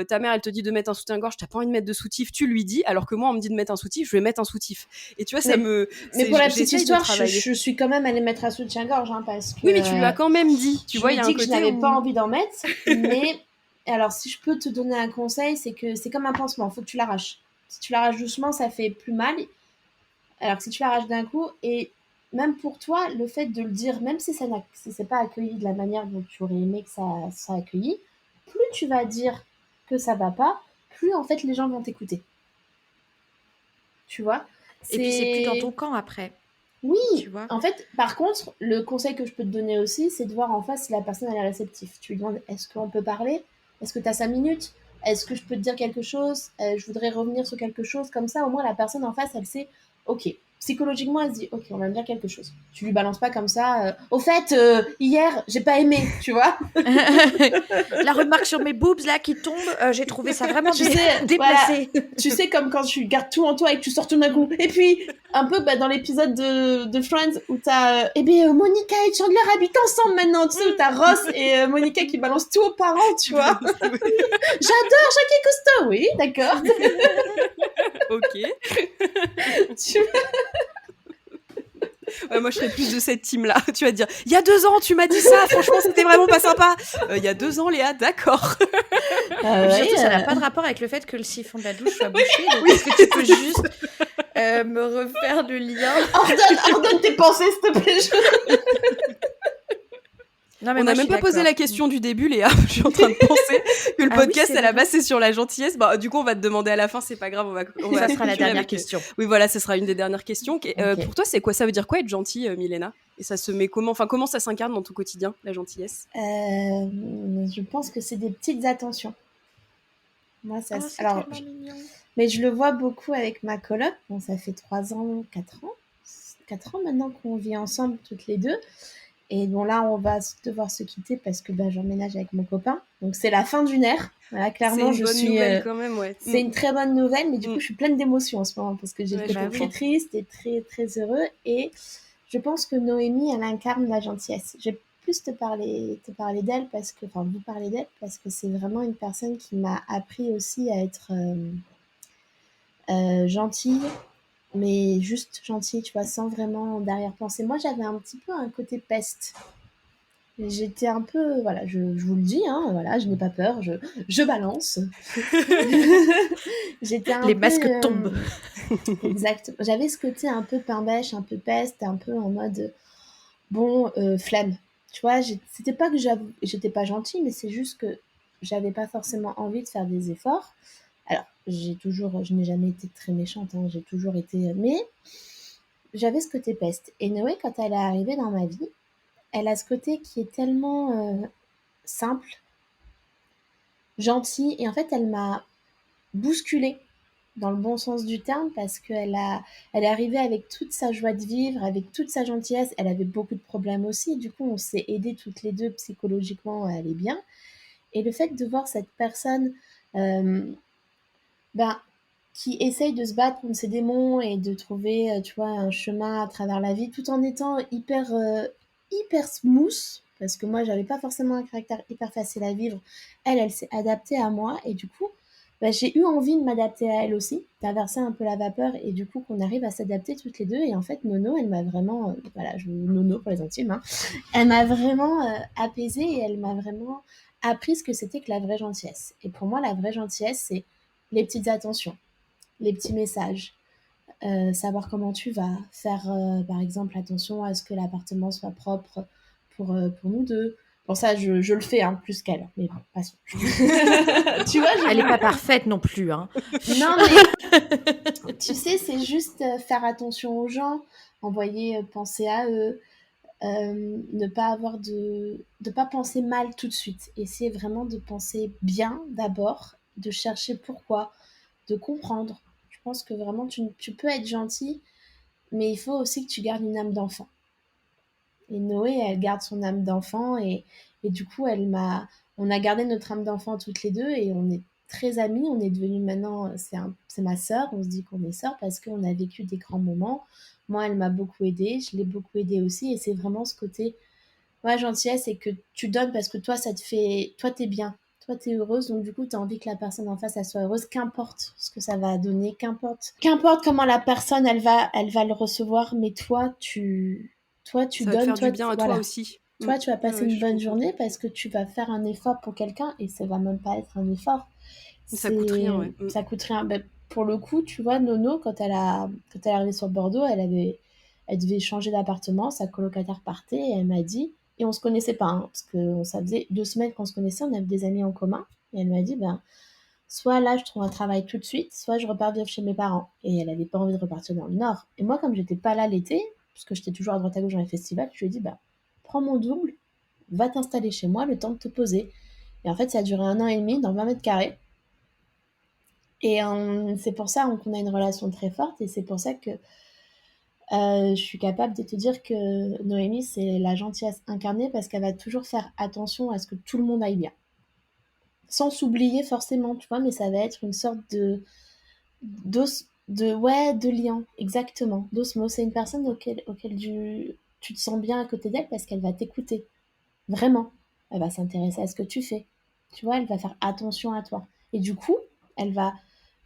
Ta mère elle te dit de mettre un soutien-gorge, t'as pas envie de mettre de soutif, tu lui dis, alors que moi on me dit de mettre un soutif, je vais mettre un soutif. Et tu vois, Mais, pour la petite j'essaye de histoire, travailler. je suis quand même allée mettre un soutien-gorge, hein, parce que Oui, mais tu lui as quand même dit, tu je vois, lui il ai y a un dit que je côté n'avais pas où envie d'en mettre. Mais alors, si je peux te donner un conseil, c'est que c'est comme un pansement, il faut que tu l'arraches. Si tu l'arraches doucement, ça fait plus mal. Alors que si tu l'arraches d'un coup, et même pour toi, le fait de le dire, même si si c'est pas accueilli de la manière dont tu aurais aimé que ça accueilli, plus tu vas dire que ça va pas, plus en fait les gens vont t'écouter. Tu vois? Et puis c'est plus dans C'est ton camp après, Oui, tu vois. en fait, par contre, le conseil que je peux te donner aussi, c'est de voir en face si la personne elle est réceptive. Tu lui demandes, est-ce qu'on peut parler? Est-ce que tu as 5 minutes? Est-ce que je peux te dire quelque chose? Je voudrais revenir sur quelque chose. Comme ça, au moins, la personne en face, elle sait, ok. Psychologiquement, elle se dit, ok, on va me dire quelque chose. Tu lui balances pas comme ça, au fait, hier, j'ai pas aimé, tu vois? La remarque sur mes boobs là qui tombe, j'ai trouvé ça vraiment Tu sais, voilà, déplacé. tu sais, comme quand tu gardes tout en toi et que tu sors tout d'un coup. Et puis, un peu dans l'épisode de Friends où t'as, eh bien, Monica et Chandler habitent ensemble maintenant, tu sais, où t'as Ross et Monica qui balancent tout aux parents, tu qui vois. balance tout. J'adore Jackie Cousteau, oui, d'accord. Ok. Tu- Ouais, moi je serais plus de cette team là. Tu vas te dire, il y a 2 ans tu m'as dit ça, franchement c'était vraiment pas sympa. Il y a 2 ans Léa, d'accord. Et puis oui, surtout, ça n'a pas de rapport avec le fait que le siphon de la douche soit bouché. Donc, oui, est-ce que tu peux juste me refaire le lien? ordonne tes pensées, s'il te plaît. Non, mais On moi, n'a je même suis pas posé d'accord. la question du début, Léa. Je suis en train de penser que le Ah oui, podcast c'est à la vrai. base c'est sur la gentillesse. Bah, du coup, on va te demander à la fin, c'est pas grave, on va Ça sera la clôturer dernière avec. question. Oui, voilà, ce sera une des dernières questions. Ok. Pour toi, c'est quoi? Ça veut dire quoi être gentil, Milena? Et ça se met comment? Enfin, comment ça s'incarne dans ton quotidien, la gentillesse? Je pense que c'est des petites attentions. Moi, Oh, c'est alors, tellement mignon. mais je le vois beaucoup avec ma coloc. Bon, ça fait 3 ans, 4 ans. 4 ans maintenant qu'on vit ensemble toutes les deux. Et bon, là, on va devoir se quitter parce que bah, j'emménage avec mon copain. Donc, c'est la fin d'une ère. Voilà, C'est clairement, une bonne nouvelle quand même, ouais. c'est une très bonne nouvelle, mais du coup, Mm. je suis pleine d'émotions en ce moment parce que j'ai le Ouais, je côté Bah très oui. comprends. triste et très, très heureux. Et je pense que Noémie, elle incarne la gentillesse. Je vais plus te parler d'elle parce que, enfin, vous parler d'elle parce que c'est vraiment une personne qui m'a appris aussi à être gentille, mais juste gentille, tu vois, sans vraiment d'arrière-pensée. Moi, j'avais un petit peu un côté peste. J'étais un peu, voilà, je vous le dis, hein, voilà, je n'ai pas peur, je balance. J'étais un Les peu, masques tombent. exact. J'avais ce côté un peu pain bêche, un peu peste, un peu en mode, bon, flemme. Tu vois, c'était pas que j'étais pas gentille, mais c'est juste que j'avais pas forcément envie de faire des efforts. Alors, je n'ai jamais été très méchante, hein, j'ai toujours été, mais j'avais ce côté peste. Et Noé, quand elle est arrivée dans ma vie, elle a ce côté qui est tellement simple, gentil, et en fait, elle m'a bousculée. dans le bon sens du terme, parce qu'elle elle est arrivée avec toute sa joie de vivre, avec toute sa gentillesse. Elle avait beaucoup de problèmes aussi. Du coup, on s'est aidées toutes les deux psychologiquement à aller bien. Et le fait de voir cette personne ben, qui essaye de se battre contre ses démons et de trouver, tu vois, un chemin à travers la vie, tout en étant hyper smooth, parce que moi, j'avais pas forcément un caractère hyper facile à vivre. Elle s'est adaptée à moi, et du coup, j'ai eu envie de m'adapter à elle aussi, d'inverser un peu la vapeur, et du coup, qu'on arrive à s'adapter toutes les deux. Et en fait, Nono, elle m'a vraiment, Nono pour les intimes, hein, elle m'a vraiment apaisée, et elle m'a vraiment appris ce que c'était que la vraie gentillesse. Et pour moi, la vraie gentillesse, c'est les petites attentions, les petits messages, savoir comment tu vas, faire par exemple attention à ce que l'appartement soit propre pour nous deux. Bon, ça, je le fais hein, plus qu'elle, mais bon, passons. Tu vois, Elle n'est pas parfaite non plus. Hein. Non, mais tu sais, c'est juste faire attention aux gens, envoyer penser à eux, ne pas avoir de pas penser mal tout de suite. Essayer vraiment de penser bien d'abord, de chercher pourquoi, de comprendre. Je pense que vraiment, tu peux être gentil, mais il faut aussi que tu gardes une âme d'enfant. Et Noé, elle garde son âme d'enfant, et du coup, on a gardé notre âme d'enfant toutes les deux, et on est très amies. On est devenus maintenant, c'est ma sœur, on se dit qu'on est sœurs parce qu'on a vécu des grands moments. Moi, elle m'a beaucoup aidée, je l'ai beaucoup aidée aussi, et c'est vraiment ce côté, ouais, gentillesse, c'est que tu donnes parce que toi, ça te fait, toi, t'es bien. Toi, t'es heureuse, donc du coup, t'as envie que la personne en face, elle soit heureuse, qu'importe ce que ça va donner, qu'importe comment la personne, elle va le recevoir, mais toi, tu Ça va te donnes, faire du bien à toi voilà. aussi. Toi, tu vas passer Ouais, une je bonne comprends. journée parce que tu vas faire un effort pour quelqu'un, et ça va même pas être un effort. Ça coûte rien, ouais. Ça coûte rien. Ben, pour le coup, tu vois, Nono, quand elle est arrivée sur Bordeaux, elle devait changer d'appartement, sa colocataire partait, et elle m'a dit, et on se connaissait pas, hein, parce que ça faisait 2 semaines qu'on se connaissait, on avait des amis en commun, et elle m'a dit, ben, soit là, je trouve un travail tout de suite, soit je repars vivre chez mes parents. Et elle avait pas envie de repartir dans le Nord. Et moi, comme j'étais pas là l'été, parce que j'étais toujours à droite à gauche dans les festivals, je lui ai dit, bah, prends mon double, va t'installer chez moi, le temps de te poser. Et en fait, ça a duré 1 an et demi dans 20 mètres carrés. Et c'est pour ça qu'on a une relation très forte, et c'est pour ça que je suis capable de te dire que Noémie, c'est la gentillesse incarnée, parce qu'elle va toujours faire attention à ce que tout le monde aille bien. Sans s'oublier forcément, tu vois, mais ça va être une sorte de lien, exactement. D'osmose, c'est une personne auquel tu te sens bien à côté d'elle, parce qu'elle va t'écouter. Vraiment. Elle va s'intéresser à ce que tu fais. Tu vois, elle va faire attention à toi. Et du coup, elle va,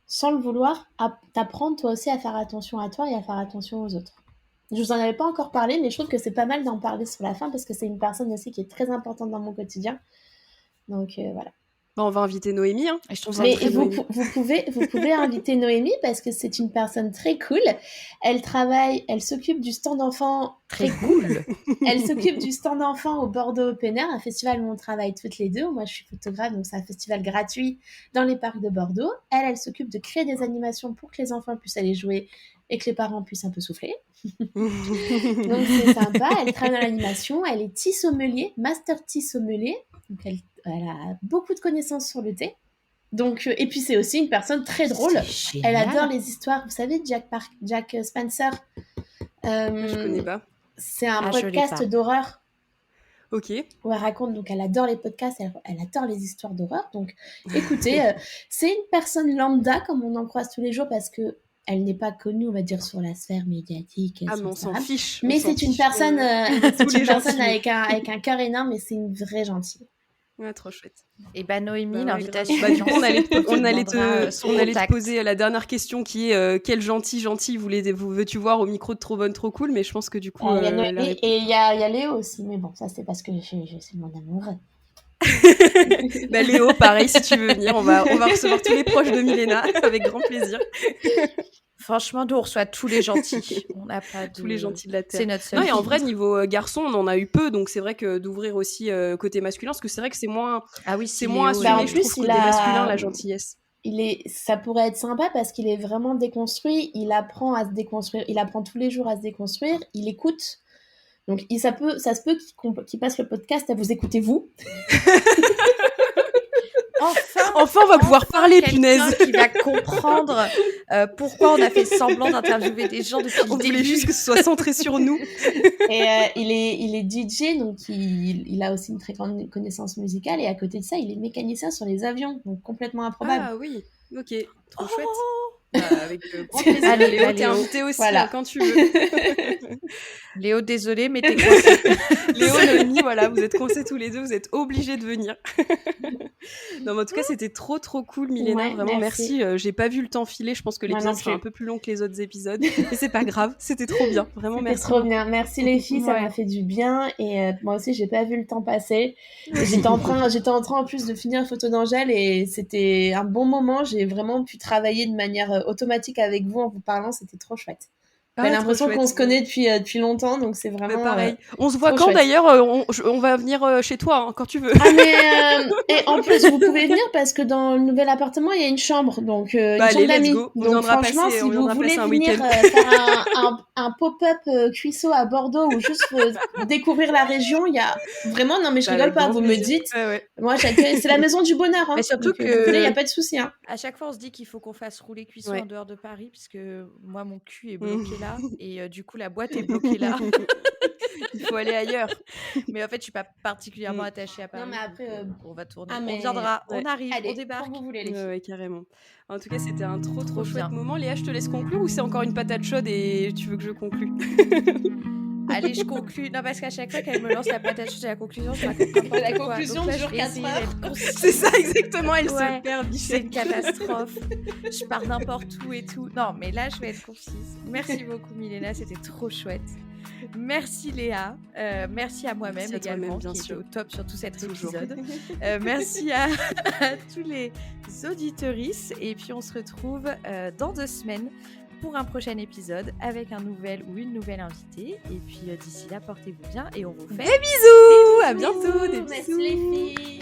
sans le vouloir, t'apprendre toi aussi à faire attention à toi et à faire attention aux autres. Je vous en avais pas encore parlé, mais je trouve que c'est pas mal d'en parler sur la fin, parce que c'est une personne aussi qui est très importante dans mon quotidien. Donc voilà. Bah, on va inviter Noémie. Hein. Et je trouve Mais ça très vous, beau. vous pouvez inviter Noémie, parce que c'est une personne très cool. Elle s'occupe du stand enfant. Très cool. Elle s'occupe du stand enfant au Bordeaux Open Air, un festival où on travaille toutes les deux. Moi, je suis photographe, donc c'est un festival gratuit dans les parcs de Bordeaux. Elle s'occupe de créer des animations pour que les enfants puissent aller jouer et que les parents puissent un peu souffler. Donc c'est sympa. Elle travaille dans l'animation. Elle est tea sommelier, master tea sommelier. Donc elle a beaucoup de connaissances sur le thé. Donc, et puis c'est aussi une personne très drôle. Elle adore les histoires. Vous savez, Jack Spencer. Je connais pas. C'est un podcast d'horreur. Ok. Où elle raconte, donc elle adore les podcasts, elle adore les histoires d'horreur. Donc écoutez, c'est une personne lambda comme on en croise tous les jours, parce que elle n'est pas connue, on va dire, sur la sphère médiatique. Ah, mais on s'en fiche. Mais c'est une personne, avec un cœur énorme, et c'est une vraie gentille. Ouais, trop chouette. Et bah Noémie, Bah, l'invitation. Bah, du coup, on allait te poser la dernière question qui est quel gentil veux-tu voir au micro de Trop Bonne Trop Cool, mais je pense que du coup. Et il y a Léo aussi, mais bon, ça c'est parce que c'est mon amoureux. Bah, Léo, pareil, si tu veux venir, on va recevoir tous les proches de Milena avec grand plaisir. Franchement, nous on reçoit tous les gentils. On n'a pas tous les gentils de la terre. C'est notre seul. Non, et en vrai, niveau garçon, on en a eu peu, donc c'est vrai que d'ouvrir aussi côté masculin, parce que c'est vrai que c'est moins. Ah oui, c'est moins assumé, je trouve, côté masculin, la gentillesse. Ça pourrait être sympa parce qu'il est vraiment déconstruit. Il apprend à se déconstruire. Il apprend tous les jours à se déconstruire. Il écoute. Donc ça se peut qu'il passe le podcast à vous écouter vous. Enfin, Enfin, on va pouvoir parler, punaise. Quelqu'un qui va comprendre pourquoi on a fait semblant d'interviewer des gens depuis On le voulait début. juste que ce soit centré sur nous. Et il est DJ, donc il a aussi une très grande connaissance musicale. Et à côté de ça, il est mécanicien sur les avions, donc complètement improbable. Ah oui, ok, trop chouette. Oh Bah, avec grand plaisir. Allez, Léo, bah, t'es Léo. invité aussi Voilà. quand tu veux. Léo, désolé, mais t'es coincé. Léo, Noémie, voilà, vous êtes coincés tous les deux, vous êtes obligés de venir. Non, mais en tout cas, c'était trop cool, Milena. Ouais, Vraiment, merci. J'ai pas vu le temps filer. Je pense que Moi l'épisode non sera un plus. peu plus long que les autres épisodes. Mais c'est pas grave, c'était trop bien. Vraiment, C'était merci. trop bien. Merci les filles, ça Ouais. m'a fait du bien. Et moi aussi, j'ai pas vu le temps passer. Et j'étais en train en plus de finir Photo d'Angèle et c'était un bon moment. J'ai vraiment pu travailler de manière automatique avec vous en vous parlant. C'était trop chouette. J'ai Ah, trop l'impression chouette. qu'on se connaît depuis longtemps, donc c'est Bah, vraiment pareil. On se voit trop quand chouette. d'ailleurs on va venir chez toi hein, quand tu veux. Ah mais et en plus vous pouvez venir parce que dans le nouvel appartement il y a une chambre donc une Bah, chambre allez, let's d'amis. go. On Donc viendra franchement passer- si on vous viendra voulez passer un venir week-end. faire un pop-up cuisseau à Bordeaux ou juste découvrir la région, il y a vraiment non mais je Bah, rigole avec pas, grand vous me plaisir. dites. Ouais. Moi j'accueille, c'est la maison du bonheur hein. Mais surtout Donc, que- vous venez, il y a pas de souci hein. À chaque fois, on se dit qu'il faut qu'on fasse rouler cuisson Ouais. en dehors de Paris, puisque moi, mon cul est bloqué là, et du coup, la boîte est bloquée là. Il faut aller ailleurs. Mais en fait, je suis pas particulièrement Mm. attachée à Paris. Non, mais après, donc, on va tourner. ah, On mais- viendra, Ouais. on arrive, Allez, on débarque. quand vous voulez les filles. Ouais, carrément. En tout cas, c'était un trop Trop chouette bien. moment. Léa, je te laisse conclure ou c'est encore une patate chaude et tu veux que je conclue? Allez, je conclue. Non, parce qu'à chaque fois qu'elle me lance la patate chaude et la conclusion, je raconte n'importe La quoi. conclusion Donc là, je dure vais 4 essayer heures. d'être concise. C'est ça exactement, elle Ouais, se perd, C'est Bichette. une catastrophe. Je pars n'importe où et tout. Non, mais là, je vais être concise. Merci beaucoup, Milena. C'était trop chouette. Merci, Léa. Merci à moi-même Merci à toi-même, également, bien qui était sûr. au top sur tout cet Toujours. épisode. Merci à tous les auditorices. Et puis, on se retrouve dans 2 semaines pour un prochain épisode avec un nouvel ou une nouvelle invitée. Et puis, d'ici là, portez-vous bien et on vous fait Bisous, à bientôt, des Merci bisous. les filles.